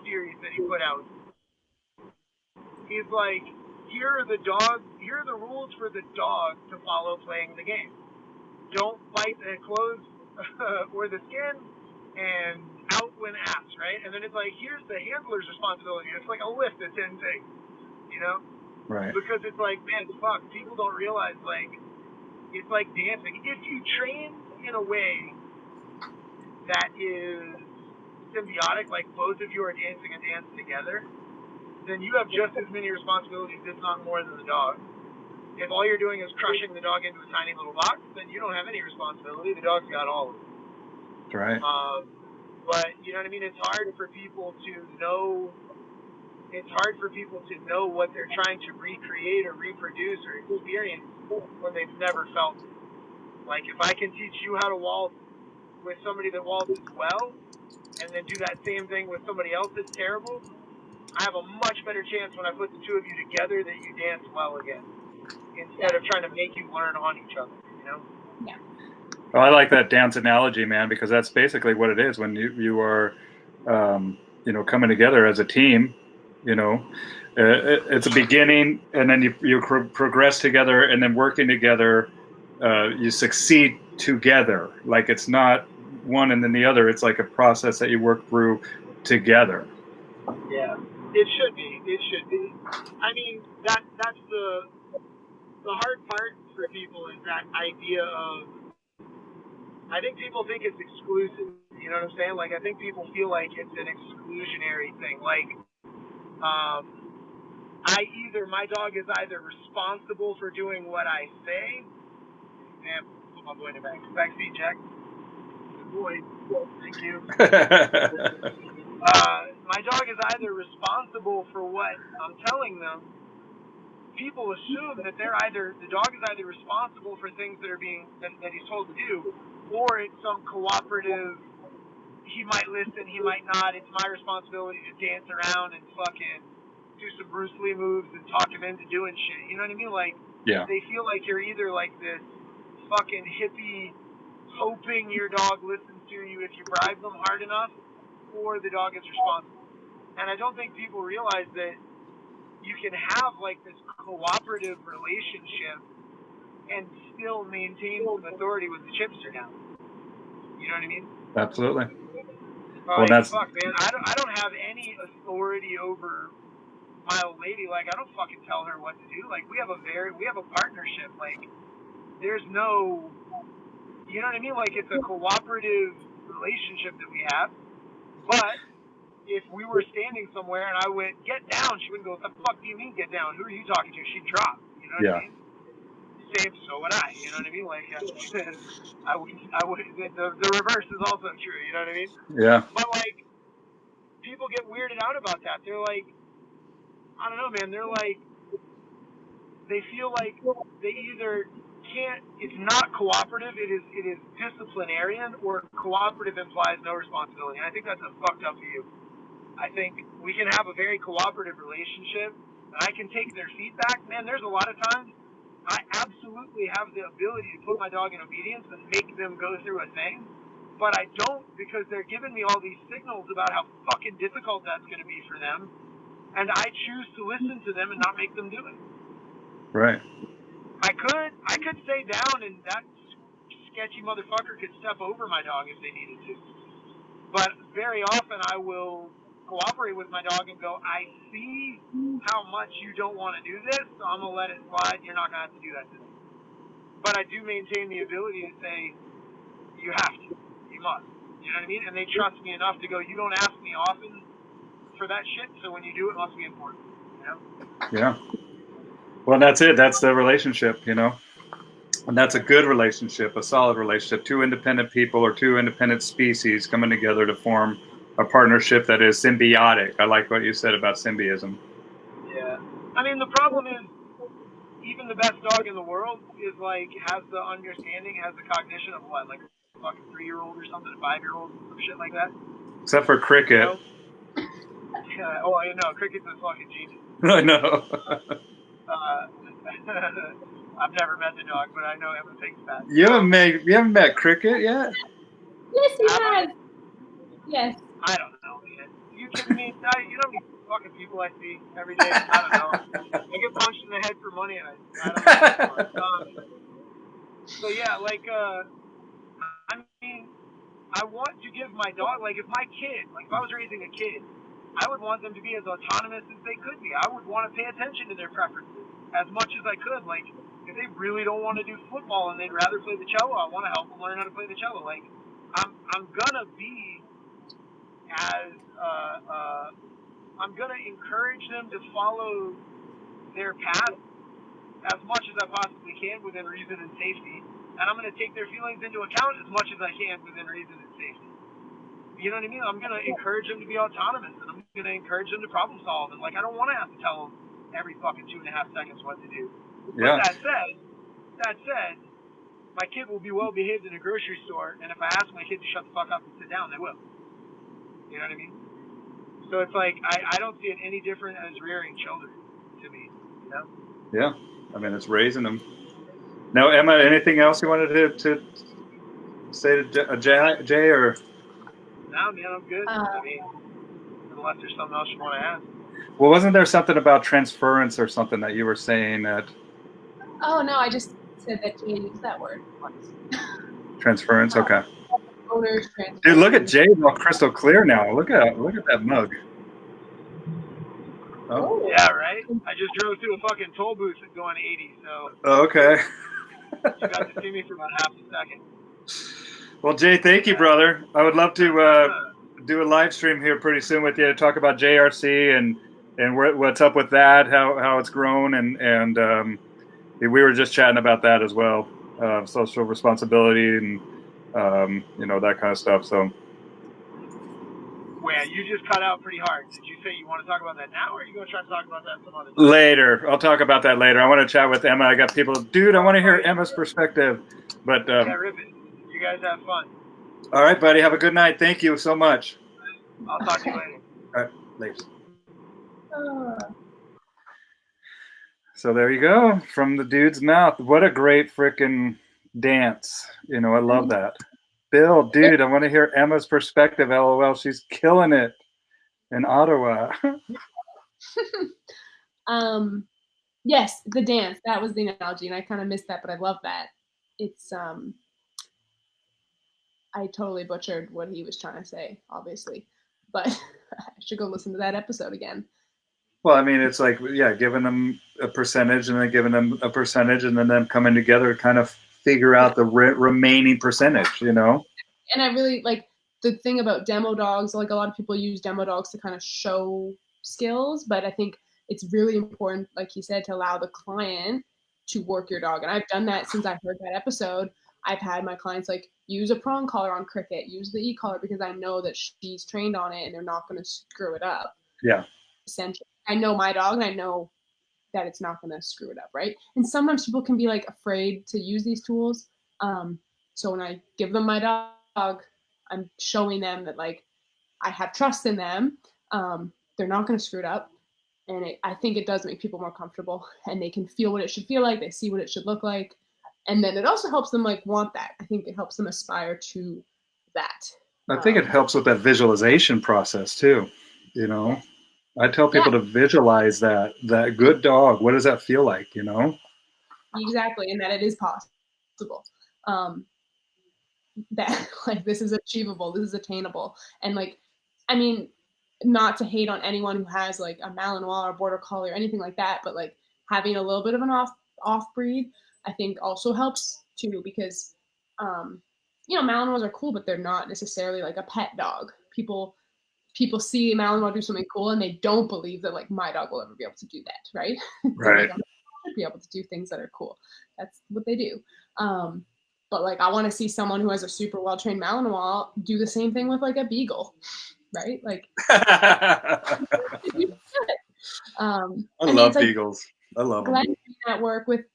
series that he put out. He's like, here are the rules for the dog to follow playing the game. Don't bite the clothes or the skin, and out when asked, right? And then it's like, here's the handler's responsibility. It's like a list of 10 things, you know? Right. Because it's like, man, fuck, people don't realize, like, it's like dancing. If you train in a way that is symbiotic, like both of you are dancing a dance together, then you have just as many responsibilities, if not more, than the dog. If all you're doing is crushing the dog into a tiny little box, then you don't have any responsibility. The dog's got all of it. That's right. But, you know what I mean? It's hard for people to know. It's hard for people to know what they're trying to recreate or reproduce or experience when they've never felt it. Like, if I can teach you how to waltz with somebody that waltzes well, and then do that same thing with somebody else that's terrible, I have a much better chance when I put the two of you together that you dance well again, instead of trying to make you learn on each other, you know? Yeah. Well, I like that dance analogy, man, because that's basically what it is when you are, coming together as a team. You know, it's a beginning, and then you progress together, and then working together, you succeed together. Like, it's not one and then the other. It's like a process that you work through together. Yeah, it should be. It should be. I mean, that's the hard part for people is that idea of. I think people think it's exclusive. You know what I'm saying? Like, I think people feel like it's an exclusionary thing. Like, my dog is either responsible for doing what I say, and put my boy in the back seat, Jack. Good boy. Thank you. My dog is either responsible for what I'm telling them. People assume that the dog is either responsible for things that he's told to do, or it's some cooperative. He might listen, he might not. It's my responsibility to dance around and fucking do some Bruce Lee moves and talk him into doing shit. You know what I mean? Like, yeah. They feel like you're either like this fucking hippie, hoping your dog listens to you if you bribe them hard enough, or the dog is responsible. And I don't think people realize that you can have like this cooperative relationship and still maintain some authority with the chipster now. You know what I mean? Absolutely. Well, that's fuck, man. I don't have any authority over my old lady. Like, I don't fucking tell her what to do. Like, we have a partnership. Like, there's no, you know what I mean? Like, it's a cooperative relationship that we have. But if we were standing somewhere and I went, get down, she wouldn't go, what the fuck do you mean get down? Who are you talking to? She'd drop. You know what I mean? Same, so would I. You know what I mean? Like, I would. The reverse is also true. You know what I mean? Yeah. But like, people get weirded out about that. They're like, I don't know, man. They're like, they feel like they either can't. It's not cooperative. It is disciplinarian, or cooperative implies no responsibility. And I think that's a fucked up view. I think we can have a very cooperative relationship, and I can take their feedback. Man, there's a lot of times I absolutely have the ability to put my dog in obedience and make them go through a thing, but I don't, because they're giving me all these signals about how fucking difficult that's going to be for them, and I choose to listen to them and not make them do it. Right. I could stay down, and that sketchy motherfucker could step over my dog if they needed to. But very often I will cooperate with my dog and go, I see how much you don't want to do this, so I'm going to let it slide. You're not going to have to do that today. But I do maintain the ability to say, you have to. You must. You know what I mean? And they trust me enough to go, you don't ask me often for that shit, so when you do, it must be important. You know? Yeah. Well, that's it. That's the relationship, you know? And that's a good relationship, a solid relationship. Two independent people or two independent species coming together to form a partnership that is symbiotic. I like what you said about symbiotism. Yeah. I mean, the problem is, even the best dog in the world is like, has the understanding, has the cognition of what, like a fucking 3-year-old or something, a 5-year-old, some shit like that. Except for Cricket. You know? Oh, you know, Cricket's a fucking genius. I know. I've never met the dog, but I know him and thinks that. You haven't met Cricket yet? Yes, he has. Yes. I don't know, man. You kidding me? You know how many fucking people I see every day? I don't know. I get punched in the head for money, and I don't know. So yeah, like, I mean, I want to give my dog, like, if my kid, like, if I was raising a kid, I would want them to be as autonomous as they could be. I would want to pay attention to their preferences as much as I could. Like, if they really don't want to do football and they'd rather play the cello, I want to help them learn how to play the cello. Like, I'm gonna be as I'm gonna encourage them to follow their path as much as I possibly can within reason and safety, and I'm gonna take their feelings into account as much as I can within reason and safety. You know what I mean? I'm gonna encourage them to be autonomous, and I'm gonna encourage them to problem solve. And like, I don't want to have to tell them every fucking 2.5 seconds what to do. Yeah. But that said, my kid will be well behaved in a grocery store, and if I ask my kid to shut the fuck up and sit down, they will. You know what I mean? So it's like, I don't see it any different as rearing children to me. You know? Yeah. I mean, it's raising them. Now, Emma, anything else you wanted to say to Jay or? No, man, I'm good. I mean, unless there's something else you want to add. Well, wasn't there something about transference or something that you were saying that? Oh no, I just said that Jay used that word once. Transference, okay. Owners transfer. Dude, look at Jay, all crystal clear now. Look at that mug. Oh. Yeah, right. I just drove through a fucking toll booth going 80, so. Oh, okay. You got to see me for about half a second. Well, Jay, thank you, brother. I would love to do a live stream here pretty soon with you to talk about JRC and what's up with that, how it's grown, and we were just chatting about that as well, social responsibility and that kind of stuff. So. Well, you just cut out pretty hard. Did you say you want to talk about that now, or are you going to try to talk about that some other time? Later. I'll talk about that later. I want to chat with Emma. I got people, dude, I want to hear Emma's perspective. But yeah, rip it. You guys have fun. All right, buddy. Have a good night. Thank you so much. I'll talk to you later. All right. Later. So there you go. From the dude's mouth. What a great freaking dance. I love that. Bill, dude, I want to hear Emma's perspective. LOL, she's killing it in Ottawa. Yes, the dance. That was the analogy, and I kind of missed that, but I love that. It's I totally butchered what he was trying to say, obviously, but I should go listen to that episode again. Well, I mean, it's like, yeah, giving them a percentage and then giving them a percentage and then them coming together to kind of figure out the remaining percentage, you know? And I really like the thing about demo dogs. Like a lot of people use demo dogs to kind of show skills, but I think it's really important, like he said, to allow the client to work your dog. And I've done that since I heard that episode. I've had my clients like use a prong collar on Cricket, use the e-collar because I know that she's trained on it and they're not going to screw it up. Yeah. Essentially, I know my dog and I know that it's not going to screw it up, right? And sometimes people can be like afraid to use these tools. So when I give them my dog, I'm showing them that like I have trust in them. They're not going to screw it up. And I think it does make people more comfortable and they can feel what it should feel like. They see what it should look like. And then it also helps them like want that. I think it helps them aspire to that. I think it helps with that visualization process too, you know? Yeah. I tell people to visualize that good dog. What does that feel like, you know? Exactly. And that it is possible. That like this is achievable, this is attainable. And like, I mean, not to hate on anyone who has like a Malinois or Border Collie or anything like that, but like having a little bit of an off breed, I think also helps too because, Malinois are cool, but they're not necessarily like a pet dog. People see Malinois do something cool and they don't believe that like my dog will ever be able to do that, right? Right. So, like, I should be able to do things that are cool. That's what they do. But like I want to see someone who has a super well trained Malinois do the same thing with like a Beagle, right? Like I love like beagles. I love Glenn them. at work with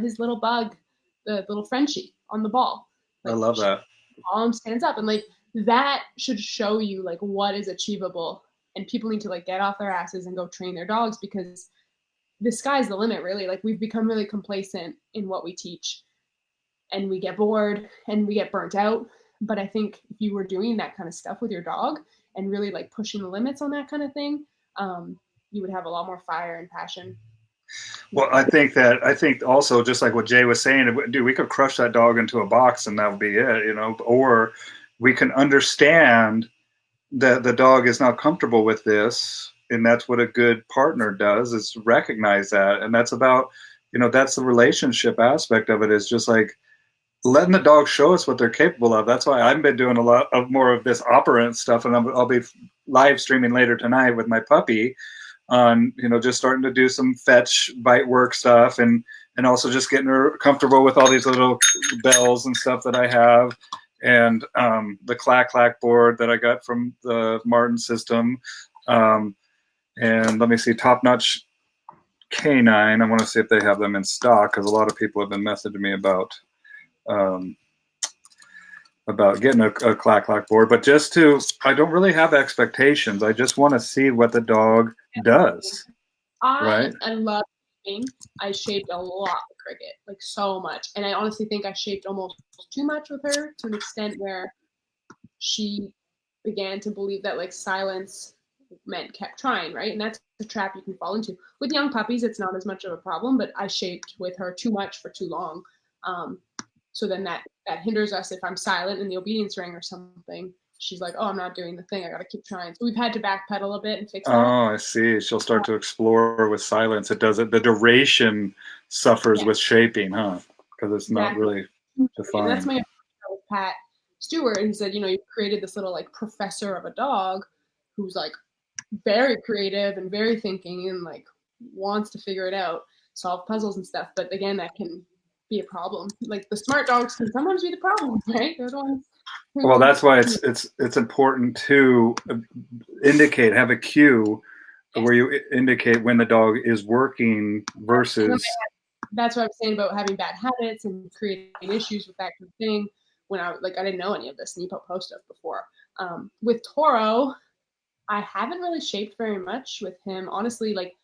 his little bug, the little Frenchie on the ball. Like, I love that. Arm stands up and like that should show you like what is achievable, and people need to like get off their asses and go train their dogs because the sky's the limit. Really, like we've become really complacent in what we teach. And we get bored and we get burnt out. But I think if you were doing that kind of stuff with your dog and really like pushing the limits on that kind of thing, you would have a lot more fire and passion. Well, I think also just like what Jay was saying, dude, we could crush that dog into a box and that would be it, you know, or we can understand that the dog is not comfortable with this. And that's what a good partner does, is recognize that. And that's about, that's the relationship aspect of it, is just like, letting the dog show us what they're capable of. That's why I've been doing a lot of more of this operant stuff, and I'll be live streaming later tonight with my puppy on, just starting to do some fetch bite work stuff, and also just getting her comfortable with all these little bells and stuff that I have, and the clack board that I got from the Martin system, and let me see, Top Notch Canine. I want to see if they have them in stock because a lot of people have been messaging me about getting a clack board, but I don't really have expectations. I just want to see what the dog does. Right? I love shaping. I shaped a lot with Cricket, like so much. And I honestly think I shaped almost too much with her to an extent where she began to believe that like silence meant kept trying, right? And that's a trap you can fall into. With young puppies, it's not as much of a problem, but I shaped with her too much for too long. So then that hinders us if I'm silent in the obedience ring or something. She's like, oh, I'm not doing the thing. I got to keep trying. So we've had to backpedal a bit and fix that. Oh, I see. She'll start to explore with silence. It doesn't. The duration suffers with shaping, huh? Because it's not really defined. And that's my with Pat Stewart. He said, you created this little like professor of a dog who's like very creative and very thinking and like wants to figure it out, solve puzzles and stuff. But again, that can be a problem. Like the smart dogs can sometimes be the problem, right? They're the ones. Well, that's why it's important to have a cue where you indicate when the dog is working versus. That's what I'm saying about having bad habits and creating issues with that kind of thing. When I didn't know any of this Nepo Post stuff before. With Toro, I haven't really shaped very much with him. Honestly, like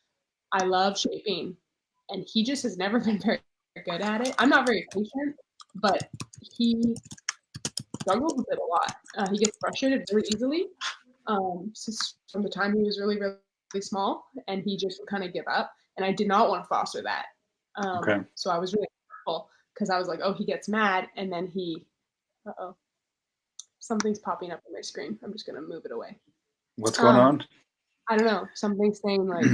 I love shaping, and he just has never been very good at it. I'm not very patient, but he struggles with it a lot. He gets frustrated really easily. Since from the time he was really, really small, and he just would kind of give up. And I did not want to foster that. Okay. So I was really careful because I was like, oh, he gets mad, and then something's popping up on my screen. I'm just gonna move it away. What's going on? I don't know. Something's saying like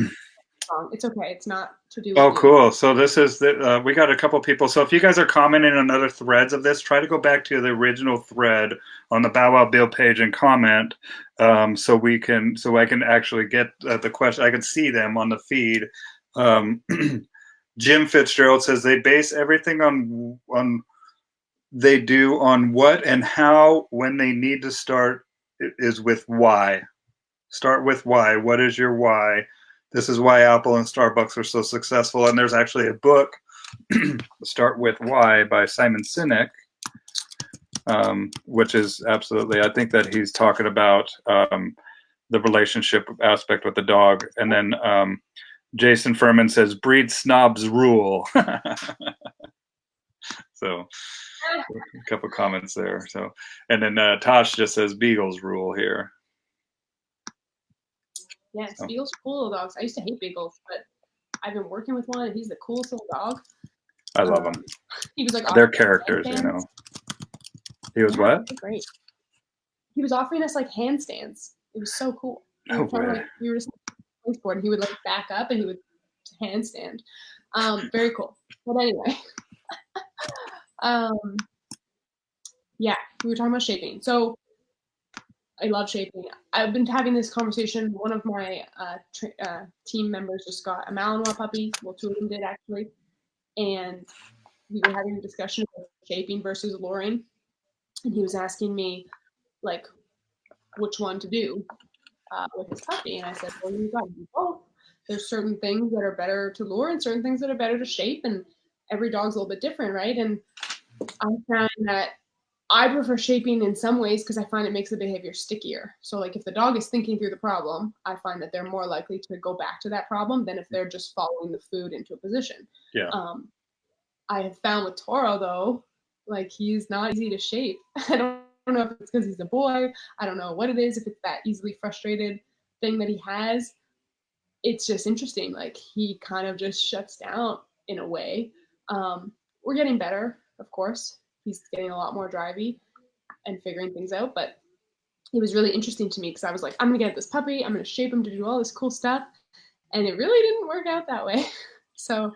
wrong. It's okay. It's not to do with Oh, you. cool. So this is we got a couple people. So if you guys are commenting on other threads of this, try to go back to the original thread on the Bow Wow Bill page and comment, so I can actually get the question. I can see them on the feed. Jim Fitzgerald says they base everything on they do on what and how when they need to start is with why. Start with why. What is your why? This is why Apple and Starbucks are so successful. And there's actually a book, Start With Why, by Simon Sinek, which is absolutely, I think that he's talking about the relationship aspect with the dog. And then Jason Furman says, breed snobs rule. So a couple comments there. So, and then Tosh just says, beagles rule here. Yes, beagles are cool little dogs. I used to hate beagles, but I've been working with one, and he's the coolest little dog. I love them. He was like, they're characters, you know. He was what? Great. He was offering us like handstands. It was so cool. We were just on the he would like back up and he would handstand. Very cool. But anyway, yeah, we were talking about shaping. So I love shaping. I've been having this conversation. One of my team members just got a Malinois puppy. Well, two of them did actually. And we were having a discussion about shaping versus luring. And he was asking me, like, which one to do with his puppy. And I said, well, you got to do both. There's certain things that are better to lure and certain things that are better to shape. And every dog's a little bit different, right? And I found that I prefer shaping in some ways because I find it makes the behavior stickier. So like if the dog is thinking through the problem, I find that they're more likely to go back to that problem than if they're just following the food into a position. Yeah. I have found with Toro though, like he's not easy to shape. I don't know if it's because he's a boy. I don't know what it is, if it's that easily frustrated thing that he has. It's just interesting. Like he kind of just shuts down in a way. We're getting better, of course. He's getting a lot more drivey and figuring things out. But it was really interesting to me because I was like, I'm going to get this puppy. I'm going to shape him to do all this cool stuff. And it really didn't work out that way. So,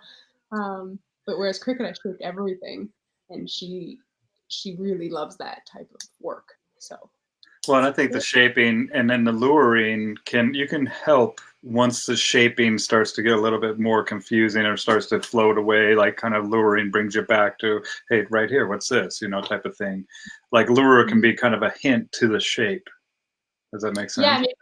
but whereas Cricket, I shaped everything. And she really loves that type of work. So. Well, and I think the shaping and then the luring you can help once the shaping starts to get a little bit more confusing or starts to float away, like kind of luring brings you back to, hey, right here, what's this, type of thing. Like lure can be kind of a hint to the shape. Does that make sense? Yeah, I mean,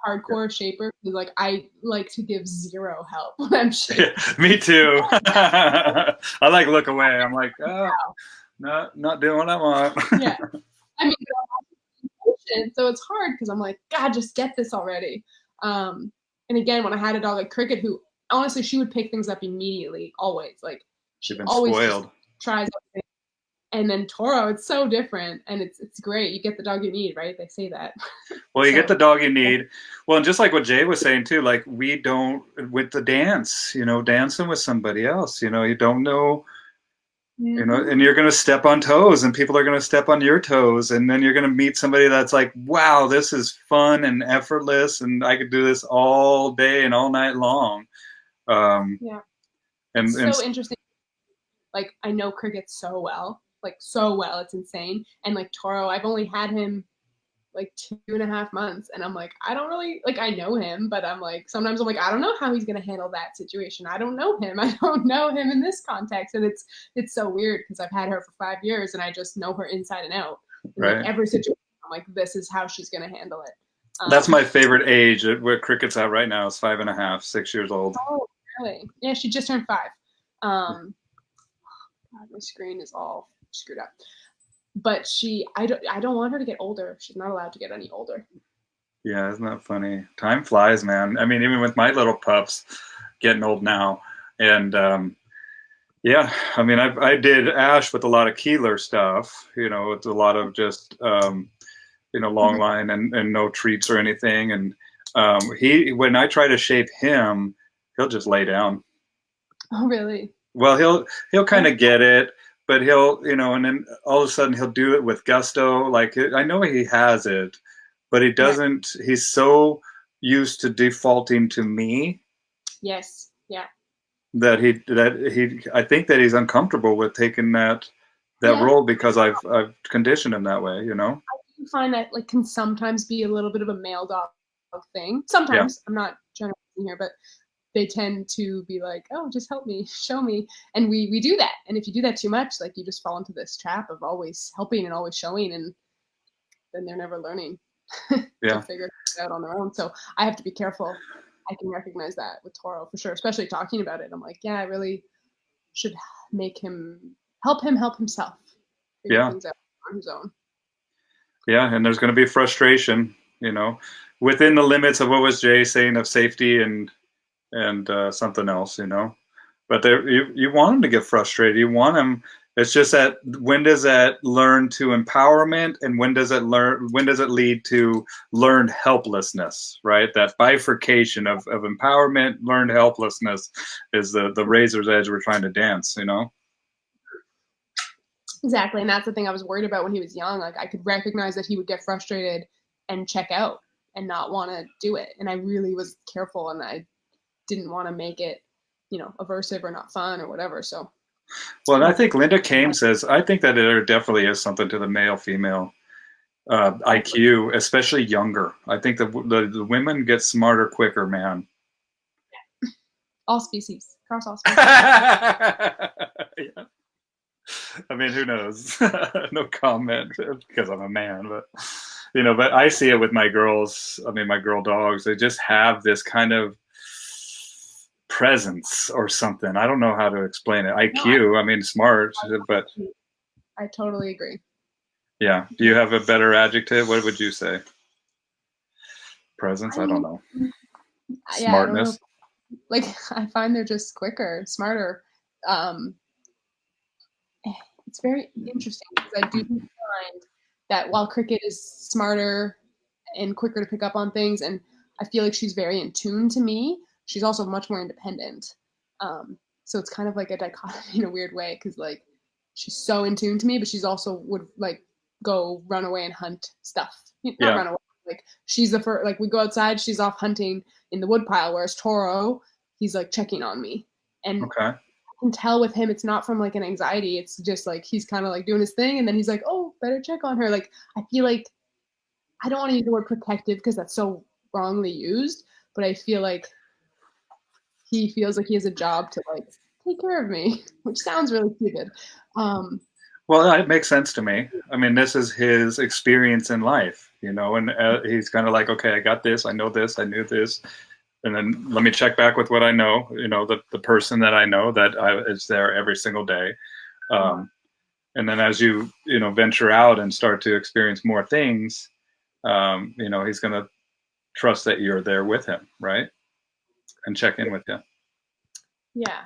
I'm like a hardcore shaper because like I like to give zero help when I'm shaping. Me too. I like look away. I'm like, oh, not doing what I want. Yeah. I mean, so it's hard because I'm like, God, just get this already. And again, when I had a dog like Cricket, who honestly, she would pick things up immediately, always. Like she's been always spoiled. Tries everything. And then Toro, it's so different, and it's great. You get the dog you need, right? They say that. Well, you get the dog you need. Well, and just like what Jay was saying too, like we don't with the dance, dancing with somebody else, you don't know. And you're going to step on toes and people are going to step on your toes. And then you're going to meet somebody that's like, wow, this is fun and effortless. And I could do this all day and all night long. Yeah. And so interesting. Like I know Cricket so well, it's insane. And like Toro, I've only had him like 2.5 months. And I'm like, I don't really, like I know him, but I'm like, sometimes I'm like, I don't know how he's going to handle that situation. I don't know him. I don't know him in this context. And it's so weird because I've had her for 5 years and I just know her inside and out. And right. Like every situation, I'm like, this is how she's going to handle it. That's my favorite age where Cricket's at right now is 5.5, 6 years old. Oh, really? Yeah, she just turned 5. God, my screen is all screwed up. But I don't want her to get older. She's not allowed to get any older. Yeah, isn't that funny? Time flies, man. I mean, even with my little pups getting old now. And Yeah, I mean, I did Ash with a lot of Keeler stuff. It's a lot of just long Mhm. line and no treats or anything. And he when I try to shape him, he'll just lay down. Oh, really? Well, he'll kind Oh, of get it, but he'll and then all of a sudden he'll do it with gusto. Like I know he has it, but he right. doesn't. He's so used to defaulting to me Yes. Yeah. that he I think that he's uncomfortable with taking that Yeah. role because I've conditioned him that way. You find that like can sometimes be a little bit of a male dog thing. Yeah, Sometimes I'm not generalizing here, but they tend to be like, "Oh, just help me, show me," and we do that. And if you do that too much, like you just fall into this trap of always helping and always showing, and then they're never learning to yeah, figure it out on their own. So I have to be careful. I can recognize that with Toro for sure, especially talking about it. I'm like, yeah, I really should make him help himself figure yeah, things out on his own. yeah. And there's going to be frustration, within the limits of what was Jay saying of safety and something else. But you want him to get frustrated. You want him. It's just that when does that learn to empowerment, and when does it lead to learned helplessness? Right, that bifurcation of empowerment, learned helplessness is the razor's edge we're trying to dance. Exactly, and that's the thing I was worried about when he was young. Like I could recognize that he would get frustrated and check out and not want to do it, and I really was careful, and I didn't want to make it, aversive or not fun or whatever. So Well, and I luckily, think Linda Kame says I think that there definitely is something to the male female IQ, especially younger. I think the women get smarter quicker, man. all species, across all species. Yeah. I mean, who knows? No comment because I'm a man, but I see it with my girls. I mean, my girl dogs. They just have this kind of presence or something. I don't know how to explain it. No, IQ. I mean, smart, but I totally agree. yeah. Do you have a better adjective? What would you say? Presence? I I don't mean, know. yeah, I don't know. Smartness. Like I find they're just quicker, smarter. Um, it's very interesting because I do find that while Cricket is smarter and quicker to pick up on things, and I feel like she's very in tune to me, she's also much more independent. So it's kind of like a dichotomy in a weird way because like she's so in tune to me, but she's also would like go run away and hunt stuff. Not Yeah. run away. Like she's the first. Like we go outside, she's off hunting in the woodpile, whereas Toro, he's like checking on me, and Okay. can tell with him it's not from like an anxiety. It's just like he's kind of like doing his thing, and then he's like, "Oh, better check on her." Like I feel like I don't want to use the word protective because that's so wrongly used, but I feel like he feels like he has a job to like take care of me, which sounds really stupid. Um, Well, it makes sense to me. I mean, this is his experience in life, and he's kind of like, okay, I got this, I know this, I knew this, and then let me check back with what I know. The person that I know that is there every single day. Um, and then as you venture out and start to experience more things, he's going to trust that you're there with him, right? And check in with you. yeah,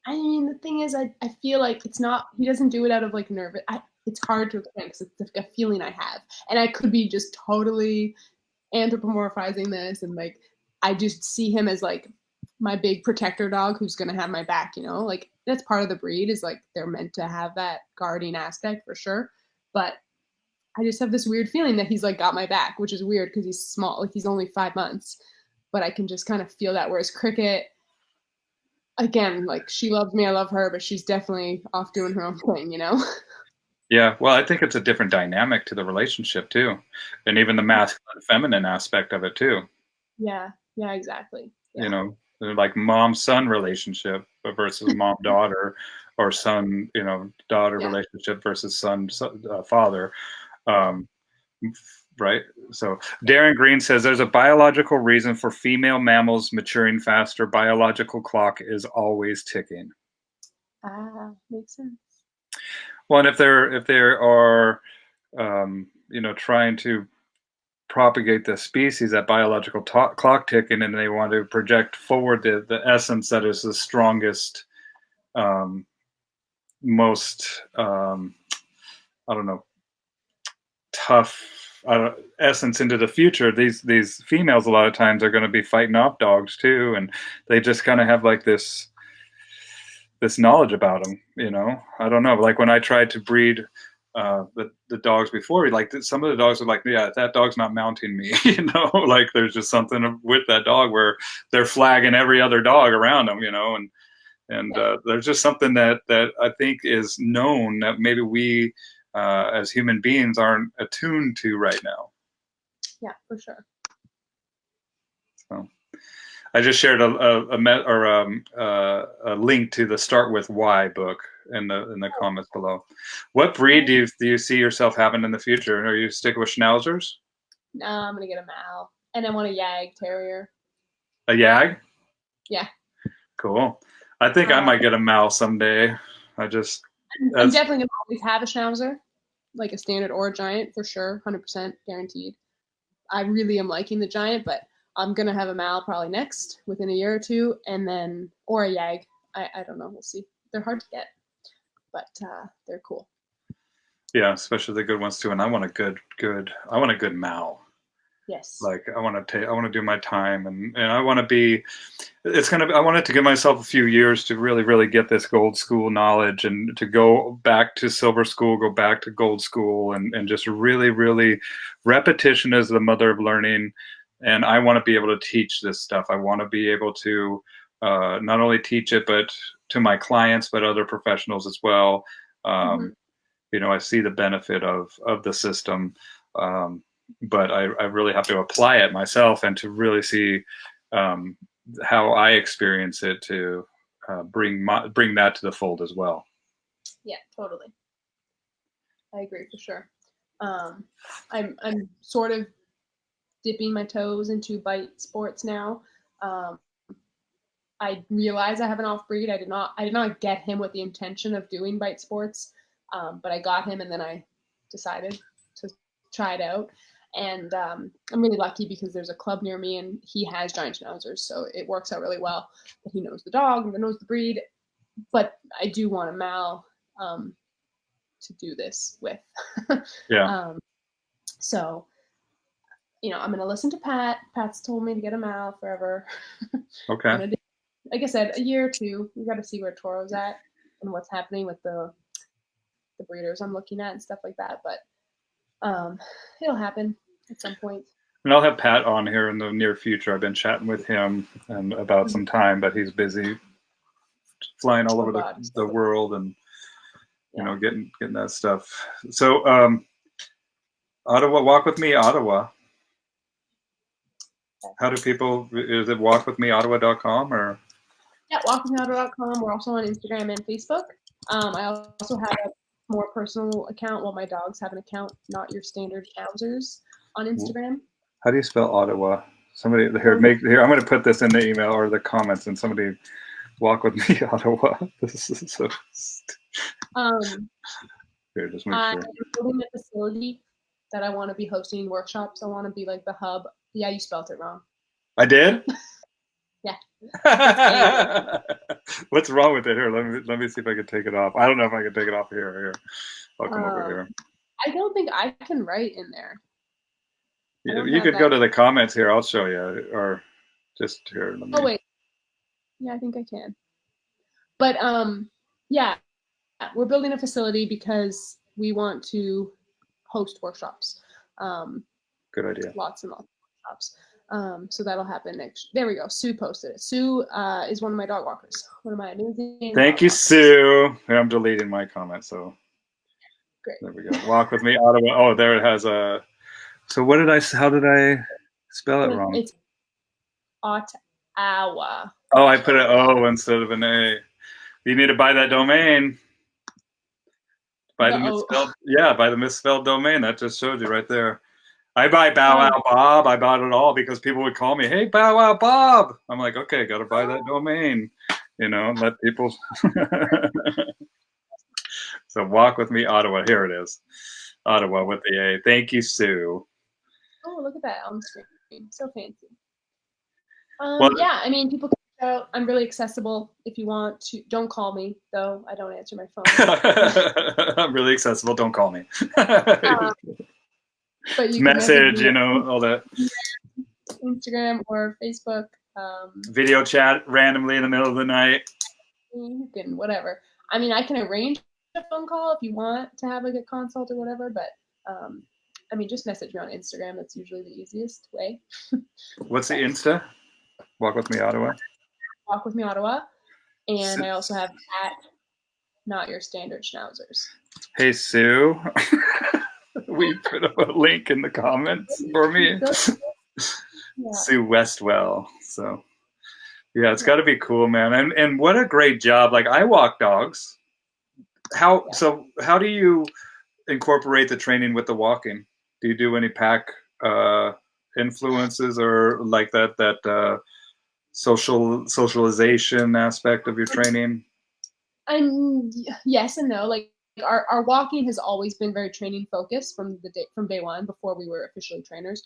I mean the thing is, I feel like it's not. He doesn't do it out of like nervous. It's hard to explain because it's like a feeling I have, and I could be just totally anthropomorphizing this and like I just see him as like my big protector dog who's gonna have my back. Like that's part of the breed is like they're meant to have that guarding aspect for sure. But I just have this weird feeling that he's like got my back, which is weird because he's small, like he's only 5 months. But I can just kind of feel that. Whereas Cricket, again, like she loves me, I love her, but she's definitely off doing her own thing. Yeah, well, I think it's a different dynamic to the relationship too, and even the masculine feminine aspect of it too. Yeah, yeah, exactly. You Yeah, know, like mom son relationship versus mom daughter, or son daughter yeah. relationship versus son father. Um, right. So Darren Green says there's a biological reason for female mammals maturing faster. Biological clock is always ticking. Makes sense. Well, and if there are trying to propagate the species, that biological clock ticking, and they want to project forward the essence that is the strongest most I don't know, tough essence into the future. These females a lot of times are going to be fighting off dogs too, and they just kind of have like this knowledge about them. You know, I don't know. Like when I tried to breed the dogs before, like some of the dogs are like, yeah, that dog's not mounting me. You know, like there's just something with that dog where they're flagging every other dog around them. You know, and there's just something that I think is known that maybe we as human beings aren't attuned to right now. Yeah, for sure. So I just shared a link to the Start With Why book in the comments below. What breed do you see yourself having in the future? Are you sticking with Schnauzers? No, I'm gonna get a Mal, and I want a Yag Terrier. A Yag? Yeah. Cool. I think I might get a Mal someday. I'm definitely gonna always have a Schnauzer, like a standard or a giant for sure, 100% guaranteed. I really am liking the giant, but I'm gonna have a Mal probably next within a year or two, and then or a Yag. I don't know. We'll see. They're hard to get, but they're cool. Yeah, especially the good ones too. And I want a good Mal. Yes. Like I want to do my time, and I want to be. I wanted to give myself a few years to really, really get this gold school knowledge, and to go back to silver school, go back to gold school, and just really, really, repetition is the mother of learning. And I want to be able to teach this stuff. I want to be able to not only teach it, but to my clients, but other professionals as well. You know, I see the benefit of the system, but I really have to apply it myself and to really see how I experience it to bring that to the fold as well. Yeah, totally. I agree for sure. I'm sort of dipping my toes into bite sports now. I realize I have an off breed. I did not get him with the intention of doing bite sports, but I got him, and then I decided to try it out. And I'm really lucky because there's a club near me, and he has giant schnauzers, so it works out really well. But he knows the dog and knows the breed. But I do want a Mal to do this with. Yeah. So, you know, I'm gonna listen to Pat. Pat's told me to get a Mal forever. Okay. Like I said, a year or two. We got to see where Toro's at and what's happening with the breeders I'm looking at and stuff like that. But it'll happen at some point. And I'll have Pat on here in the near future. I've been chatting with him and about some time, but he's busy flying all over the world and you know getting that stuff. So Ottawa, walk with me, Ottawa. How do people? Is it walkwithmeottawa.com or? Yeah, walkwithmeottawa.com. We're also on Instagram and Facebook. I also have a more personal account. Well, my dogs have an account, Not Your Standard Schnauzers, on Instagram. How do you spell Ottawa? Somebody here. I'm going to put this in the email or the comments, and somebody walk with me, Ottawa. This is so. Here, just make sure. I'm building a facility that I want to be hosting workshops. I want to be like the hub. Yeah, you spelled it wrong. I did? Yeah. What's wrong with it? Here, let me see if I can take it off. I don't know if I can take it off here. I'll come over here. I don't think I can write in there. You could go to the comments here. I'll show you, or just here. Oh wait. Yeah, I think I can. But yeah, we're building a facility because we want to host workshops. Good idea. Lots and lots of workshops. So that'll happen next. There we go. Sue posted it. Sue is one of my dog walkers. One of my amazing. Thank you, Sue. Here, I'm deleting my comment. So great. There we go. Walk with me, Ottawa. Oh, there it has a. So what did I? How did I spell it wrong? It's Ottawa. Oh, I put an O instead of an A. You need to buy that domain. Buy the misspelled. Yeah, buy the misspelled domain. That just showed you right there. I buy Bow Wow Bob. I bought it all because people would call me, "Hey, Bow Wow Bob." I'm like, okay, got to buy that domain, you know, and let people. So walk with me, Ottawa. Here it is, Ottawa with the A. Thank you, Sue. Oh, look at that on the screen. So fancy. Well, yeah, I mean, people can out. I'm really accessible if you want to. Don't call me, though. I don't answer my phone. I'm really accessible. Don't call me. But you message, all that. Instagram or Facebook. Video chat randomly in the middle of the night. You can, whatever. I mean, I can arrange a phone call if you want to have like a consult or whatever, but I mean, just message me on Instagram. That's usually the easiest way. What's the Insta? Walk with me, Ottawa. Walk with me, Ottawa. And I also have Not Your Standard Schnauzers. Hey, Sue. We put up a link in the comments for me. Yeah. Sue Westwell. So, yeah, it's got to be cool, man. And what a great job. Like, I walk dogs. So how do you incorporate the training with the walking? Do you do any pack influences or like that socialization aspect of your training? Yes and no. Like our walking has always been very training focused from day one before we were officially trainers.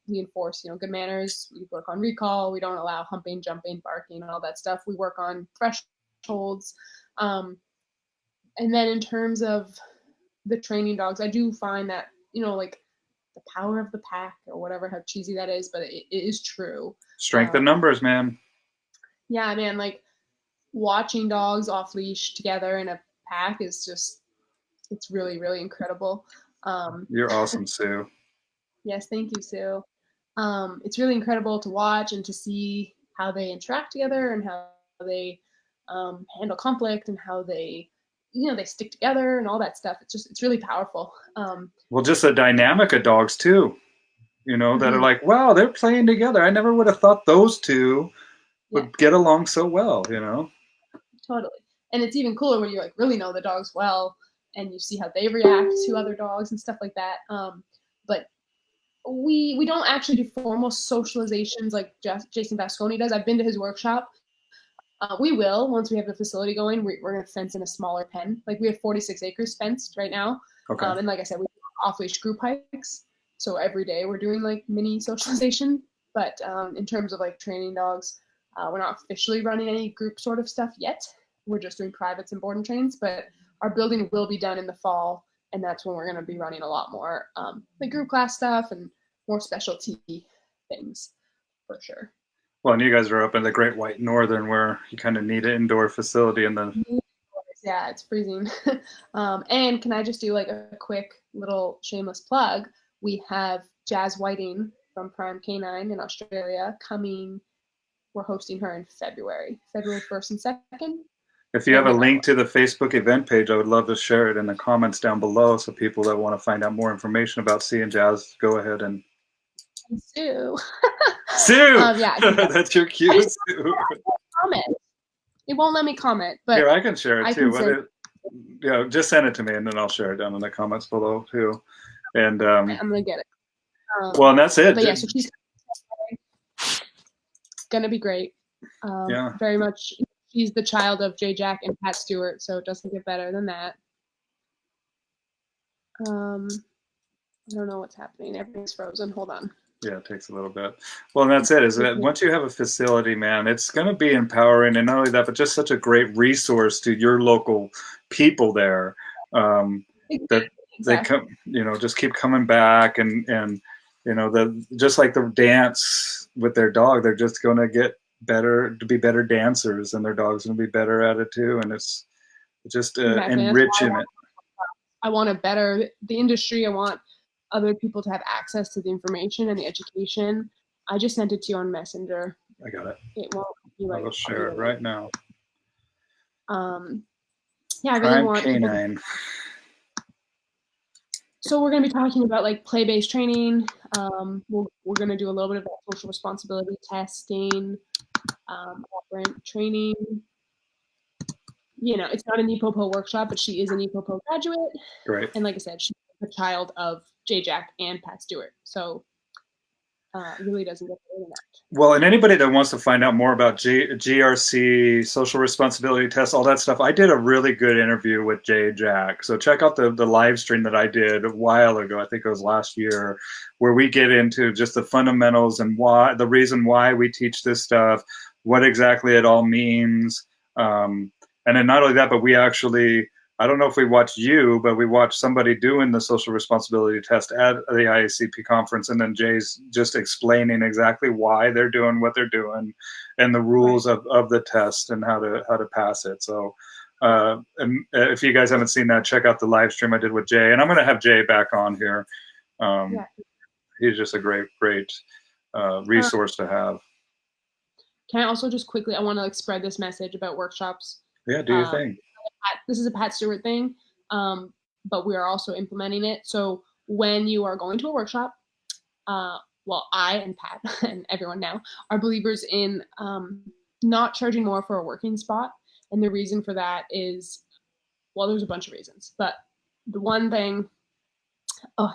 We enforce good manners. We work on recall. We don't allow humping, jumping, barking, and all that stuff. We work on thresholds. And then in terms of the training dogs, I do find that like the power of the pack or whatever, how cheesy that is, but it is true. Strength in numbers, man. Yeah, man. Like watching dogs off leash together in a pack is it's really, really incredible. You're awesome, Sue. Yes, thank you, Sue. It's really incredible to watch and to see how they interact together and how they handle conflict and how they they stick together and all that stuff. It's really powerful. Well, just the dynamic of dogs too, that are like, wow, they're playing together. I never would have thought those two would get along so well, Totally. And it's even cooler when you like really know the dogs well and you see how they react to other dogs and stuff like that. But we don't actually do formal socializations like Jason Vasconi does. I've been to his workshop. We will, once we have the facility going, we're going to fence in a smaller pen. Like we have 46 acres fenced right now. Okay. And like I said, we do off-leash group hikes. So every day we're doing like mini socialization. But in terms of like training dogs, we're not officially running any group sort of stuff yet. We're just doing privates and boarding trains. But our building will be done in the fall. And that's when we're going to be running a lot more like group class stuff and more specialty things for sure. Well, and you guys are up in the Great White Northern where you kind of need an indoor facility in the... Yeah, it's freezing. And can I just do like a quick little shameless plug? We have Jazz Whiting from Prime Canine in Australia coming. We're hosting her in February 1st and 2nd. If you have a link to the Facebook event page, I would love to share it in the comments down below so people that want to find out more information about C and Jazz, go ahead and... Sue. Sue! Yeah. That's your cue, Sue. Comment. It won't let me comment. But here, I can share it too. Just send it to me and then I'll share it down in the comments below too. And I'm going to get it. Well, and that's it. But yeah, so she's going to be great. Very much. She's the child of J. Jack and Pat Stewart, so it doesn't get better than that. I don't know what's happening. Everything's frozen. Hold on. Yeah, it takes a little bit. Well, and that's it. Is that once you have a facility, man, it's going to be empowering, and not only that, but just such a great resource to your local people there. That they come, just keep coming back, and just like the dance with their dog, they're just going to get better to be better dancers, and their dog's going to be better at it too, and it's just enriching it. I want to better the industry. I want other people to have access to the information and the education. I just sent it to you on Messenger. I got it. It won't be like. I'll share it right now. Yeah, I really want Canine. So we're going to be talking about like play-based training. We're going to do a little bit of social responsibility testing, operant training. It's not an EPOPO workshop, but she is an EPOPO graduate. Right. And like I said, she's the child of J. Jack and Pat Stewart. So it really doesn't get better than that. Well, and anybody that wants to find out more about GRC, social responsibility tests, all that stuff, I did a really good interview with J. Jack. So check out the live stream that I did a while ago. I think it was last year, where we get into just the fundamentals and the reason why we teach this stuff, what exactly it all means. And then not only that, but we actually, I don't know if we watched you, but we watched somebody doing the social responsibility test at the IACP conference, and then Jay's just explaining exactly why they're doing what they're doing and the rules of the test and how to pass it. So and if you guys haven't seen that, check out the live stream I did with Jay, and I'm going to have Jay back on here. He's just a great resource to have. Can I also just quickly, I want to spread this message about workshops. Yeah, do your thing. This is a Pat Stewart thing, but we are also implementing it. So when you are going to a workshop, well, I and Pat and everyone now are believers in not charging more for a working spot. And the reason for that is, well, there's a bunch of reasons, but the one thing,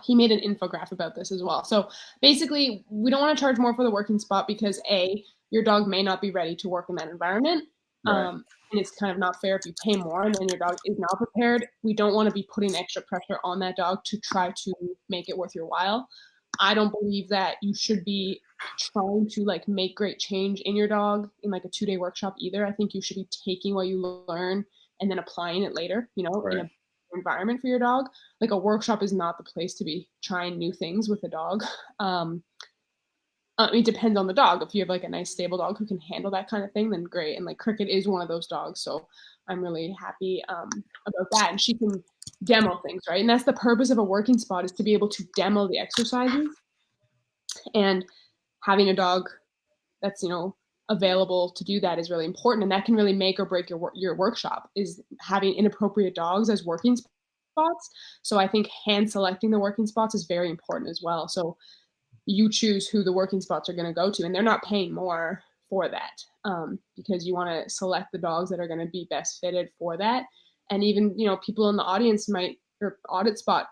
he made an infographic about this as well. So basically, we don't want to charge more for the working spot because A, your dog may not be ready to work in that environment. Right. And it's kind of not fair if you pay more and then your dog is not prepared. We don't want to be putting extra pressure on that dog to try to make it worth your while. I don't believe that you should be trying to like make great change in your dog in like a 2-day workshop either. I think you should be taking what you learn and then applying it later, you know, in a environment for your dog. Like a workshop is not the place to be trying new things with a dog. It depends on the dog. If you have like a nice stable dog who can handle that kind of thing, then great. And like Cricket is one of those dogs, so I'm really happy about that. And she can demo things, right? And that's the purpose of a working spot, is to be able to demo the exercises. And having a dog that's, you know, available to do that is really important, and that can really make or break your workshop, is having inappropriate dogs as working spots. So I think hand selecting the working spots is very important as well. So you choose who the working spots are going to go to, and they're not paying more for that, because you want to select the dogs that are going to be best fitted for that. And even, you know, people in the audience might, or audit spot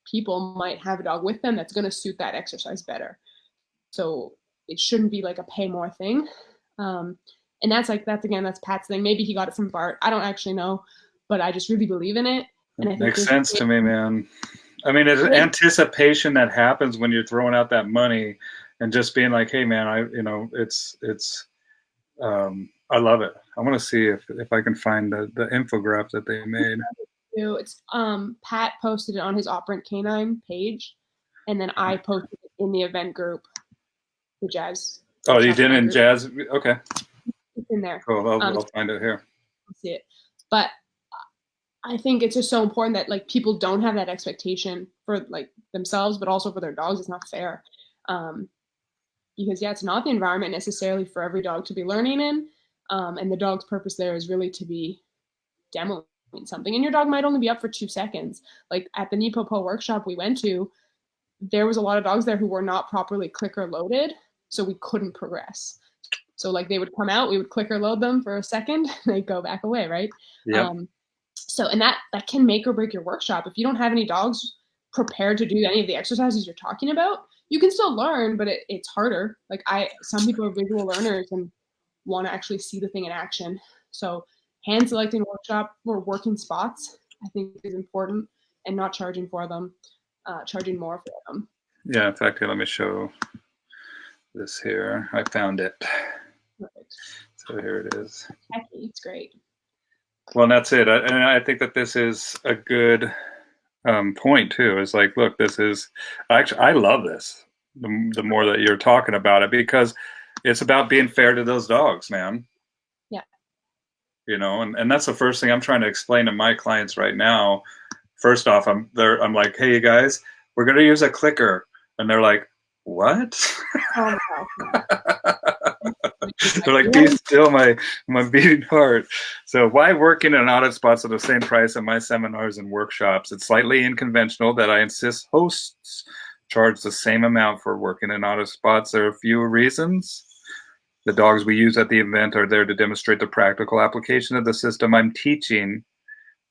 people might have a dog with them that's going to suit that exercise better. So it shouldn't be like a pay more thing. And that's Pat's thing. Maybe he got it from Bart. I don't actually know, but I just really believe in it. And I think makes sense to me, man. I mean, it's anticipation that happens when you're throwing out that money and just being like, hey man, I love it. I want to see if I can find the infographic that they made. It's Pat posted it on his Operant Canine page, and then I posted it in the event group, the Jazz. Oh, you did in Jazz? Okay. It's in there. Cool. I'll find it here. I'll see it. But I think it's just so important that like people don't have that expectation for like themselves, but also for their dogs. It's not fair. Because it's not the environment necessarily for every dog to be learning in. And the dog's purpose there is really to be demoing something. And your dog might only be up for 2 seconds. Like at the Nipopo workshop we went to, there was a lot of dogs there who were not properly clicker loaded, so we couldn't progress. So like they would come out, we would clicker load them for a second, and they'd go back away, right? Yeah. So, and that can make or break your workshop. If you don't have any dogs prepared to do any of the exercises you're talking about, you can still learn, but it's harder. Like some people are visual learners and want to actually see the thing in action. So hand selecting workshop or working spots, I think is important, and not charging for them, charging more for them. Yeah, in fact, let me show this here. I found it. Perfect. So here it is. It's great. Well, that's it. And I think that this is a good point too. Is like, look, this is actually, I love this. The more that you're talking about it, because it's about being fair to those dogs, man. Yeah. You know, and that's the first thing I'm trying to explain to my clients right now. First off, I'm like, hey, you guys, we're going to use a clicker. And they're like, what? Oh, no. They're like, be still, my beating heart. So why working in audit spots at the same price at my seminars and workshops? It's slightly unconventional that I insist hosts charge the same amount for working in audit spots. There are a few reasons. The dogs we use at the event are there to demonstrate the practical application of the system I'm teaching.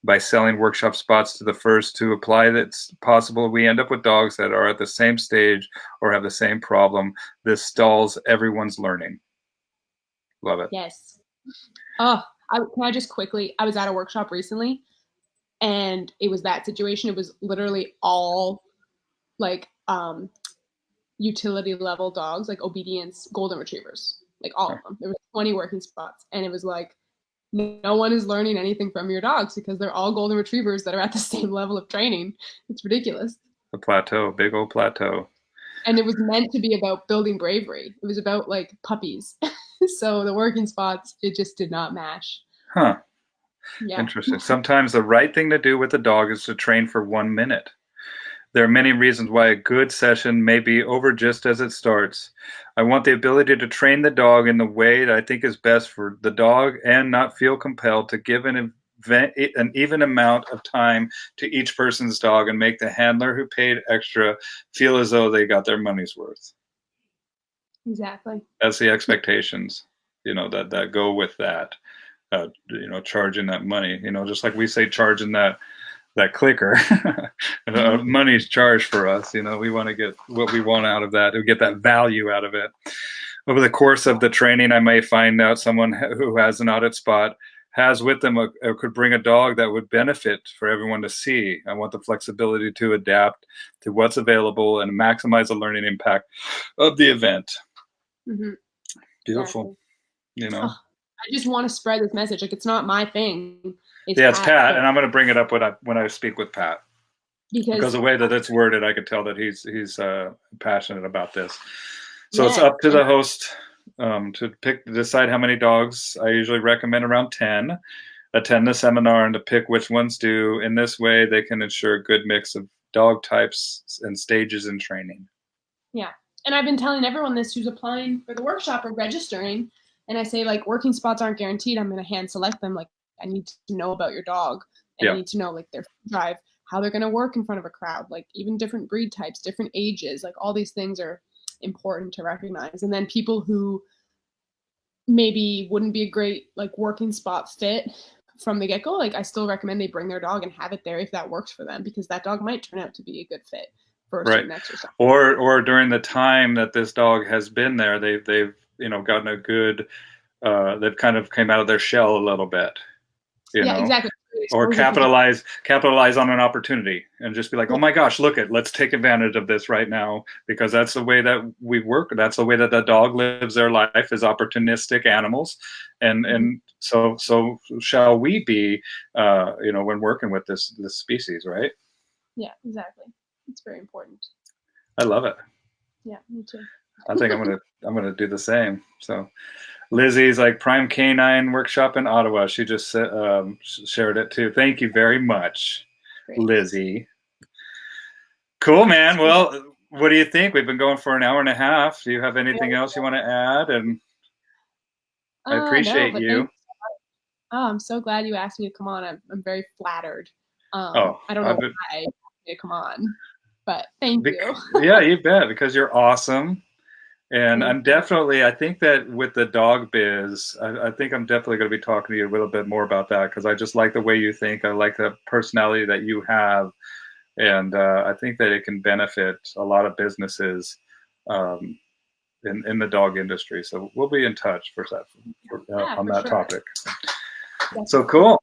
By selling workshop spots to the first to apply, that's possible we end up with dogs that are at the same stage or have the same problem. This stalls everyone's learning. Love it. Yes. Oh, can I just quickly, I was at a workshop recently, and it was that situation. It was literally all like utility level dogs, like obedience golden retrievers. like all of them. There was 20 working spots, and it was like, no one is learning anything from your dogs because they're all golden retrievers that are at the same level of training. It's ridiculous. The plateau, big old plateau. And it was meant to be about building bravery. It was about like puppies. So the working spots, it just did not match. Huh. Yeah. Interesting. Sometimes the right thing to do with a dog is to train for 1 minute. There are many reasons why a good session may be over just as it starts. I want the ability to train the dog in the way that I think is best for the dog and not feel compelled to give an even amount of time to each person's dog and make the handler who paid extra feel as though they got their money's worth. Exactly. That's the expectations, that go with that, charging that money, just like we say, charging that clicker. Money's charged for us. We want to get what we want out of that, to get that value out of it. Over the course of the training, I may find out someone who has an audit spot has with them could bring a dog that would benefit for everyone to see. I want the flexibility to adapt to what's available and maximize the learning impact of the event. Mm-hmm. Beautiful. Exactly. I just want to spread this message. Like, it's not my thing. It's Pat, and I'm going to bring it up when I speak with Pat, because the way that it's worded, I could tell that he's passionate about this. So it's up to the host to decide how many dogs. I usually recommend around 10. Attend the seminar and to pick which ones do. In this way, they can ensure a good mix of dog types and stages in training. Yeah, and I've been telling everyone this who's applying for the workshop or registering, and I say, like, working spots aren't guaranteed. I'm going to hand select them. Like, I need to know about your dog, and I need to know, like, their drive, how they're going to work in front of a crowd, like even different breed types, different ages, like all these things are important to recognize. And then people who maybe wouldn't be a great like working spot fit from the get-go, like I still recommend they bring their dog and have it there if that works for them, because that dog might turn out to be a good fit for a certain exercise. Or during the time that this dog has been there, they've gotten a good they've kind of came out of their shell a little bit. Exactly. Or capitalize on an opportunity and just be like, oh my gosh, let's take advantage of this right now, because that's the way that we work. That's the way that the dog lives their life, is opportunistic animals. And so shall we be, when working with this species, right? Yeah, exactly. It's very important. I love it. Yeah, me too. I think I'm gonna do the same. So Lizzie's like, Prime Canine Workshop in Ottawa. She just shared it too. Thank you very much, Lizzie. Cool, man. Well, what do you think? We've been going for an hour and a half. Do you have anything else you want to add? And I appreciate you. I'm so glad you asked me to come on. I'm very flattered. I don't know why I asked me to come on, but thank you. Yeah, you bet, because you're awesome. And I think that with the dog biz, I think I'm definitely going to be talking to you a little bit more about that, because I just like the way you think. I like the personality that you have. And I think that it can benefit a lot of businesses in the dog industry. So we'll be in touch on that topic. Definitely. So cool.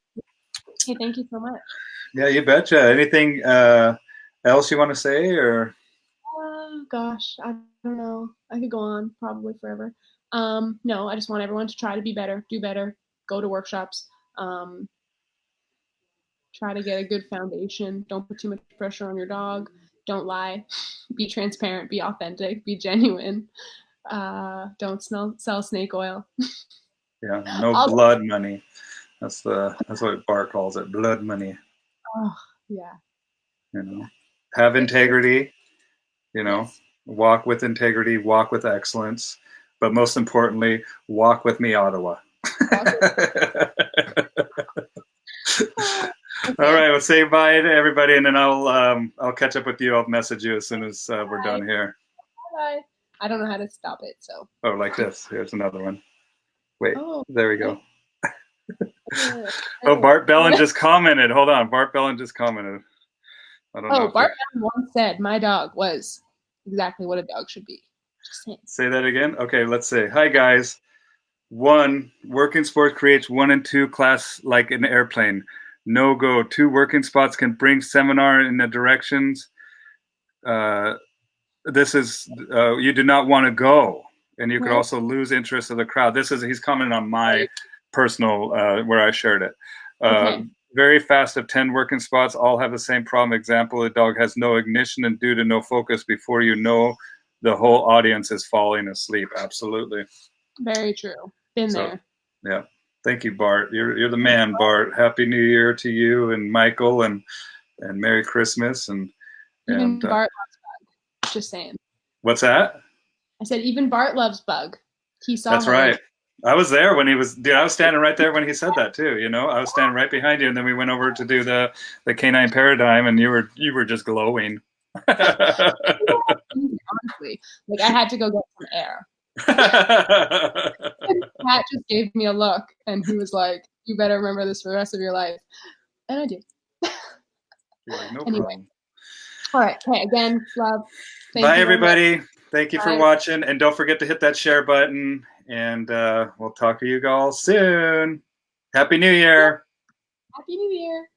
Hey, thank you so much. Yeah, you betcha. Anything else you want to say, or? Gosh, I don't know. I could go on probably forever. No, I just want everyone to try to be better, do better, go to workshops, try to get a good foundation. Don't put too much pressure on your dog. Don't lie. Be transparent, be authentic, be genuine. Don't sell snake oil. Yeah, no blood money. That's what Bart calls it, blood money. Oh, yeah. Have integrity, yes. Walk with integrity, walk with excellence, but most importantly, walk with me, Ottawa. All right, well, say bye to everybody, and then I'll catch up with you. I'll message you as soon as we're done here. Bye. I don't know how to stop it, so. Oh, like this. Here's another one. Wait, there we go. Oh, Bart Bellin just commented. Hold on, Bart Bellin just commented. I don't know. Bart Bellin once said my dog was exactly what a dog should be. Just saying. Say that again? Okay, let's say, hi guys. 1, working sport creates 1 and 2 class like an airplane. No go. 2 working spots can bring seminar in the directions. This is, you do not want to go. and you could Right. also lose interest of the crowd. He's commenting on my personal where I shared it. Okay. Very fast of 10 working spots, all have the same problem. Example, the dog has no ignition and due to no focus, before you know, the whole audience is falling asleep. Absolutely. Very true. Been there. Yeah. Thank you, Bart. You're the man, Bart. Happy New Year to you and Michael, and Merry Christmas. Even Bart loves Bug. Just saying. What's that? I said even Bart loves Bug. He saw That's her. right. I was there when he was. Dude, I was standing right there when he said that too. You know, I was standing right behind you, and then we went over to do the canine paradigm, and you were just glowing. Honestly, like I had to go get some air. Pat just gave me a look, and he was like, "You better remember this for the rest of your life," and I did. Like, no anyway. problem. All right. Okay. Again, love. Bye, everybody. Thank you for watching, and don't forget to hit that share button. And we'll talk to you all soon. Happy New Year. Happy New Year.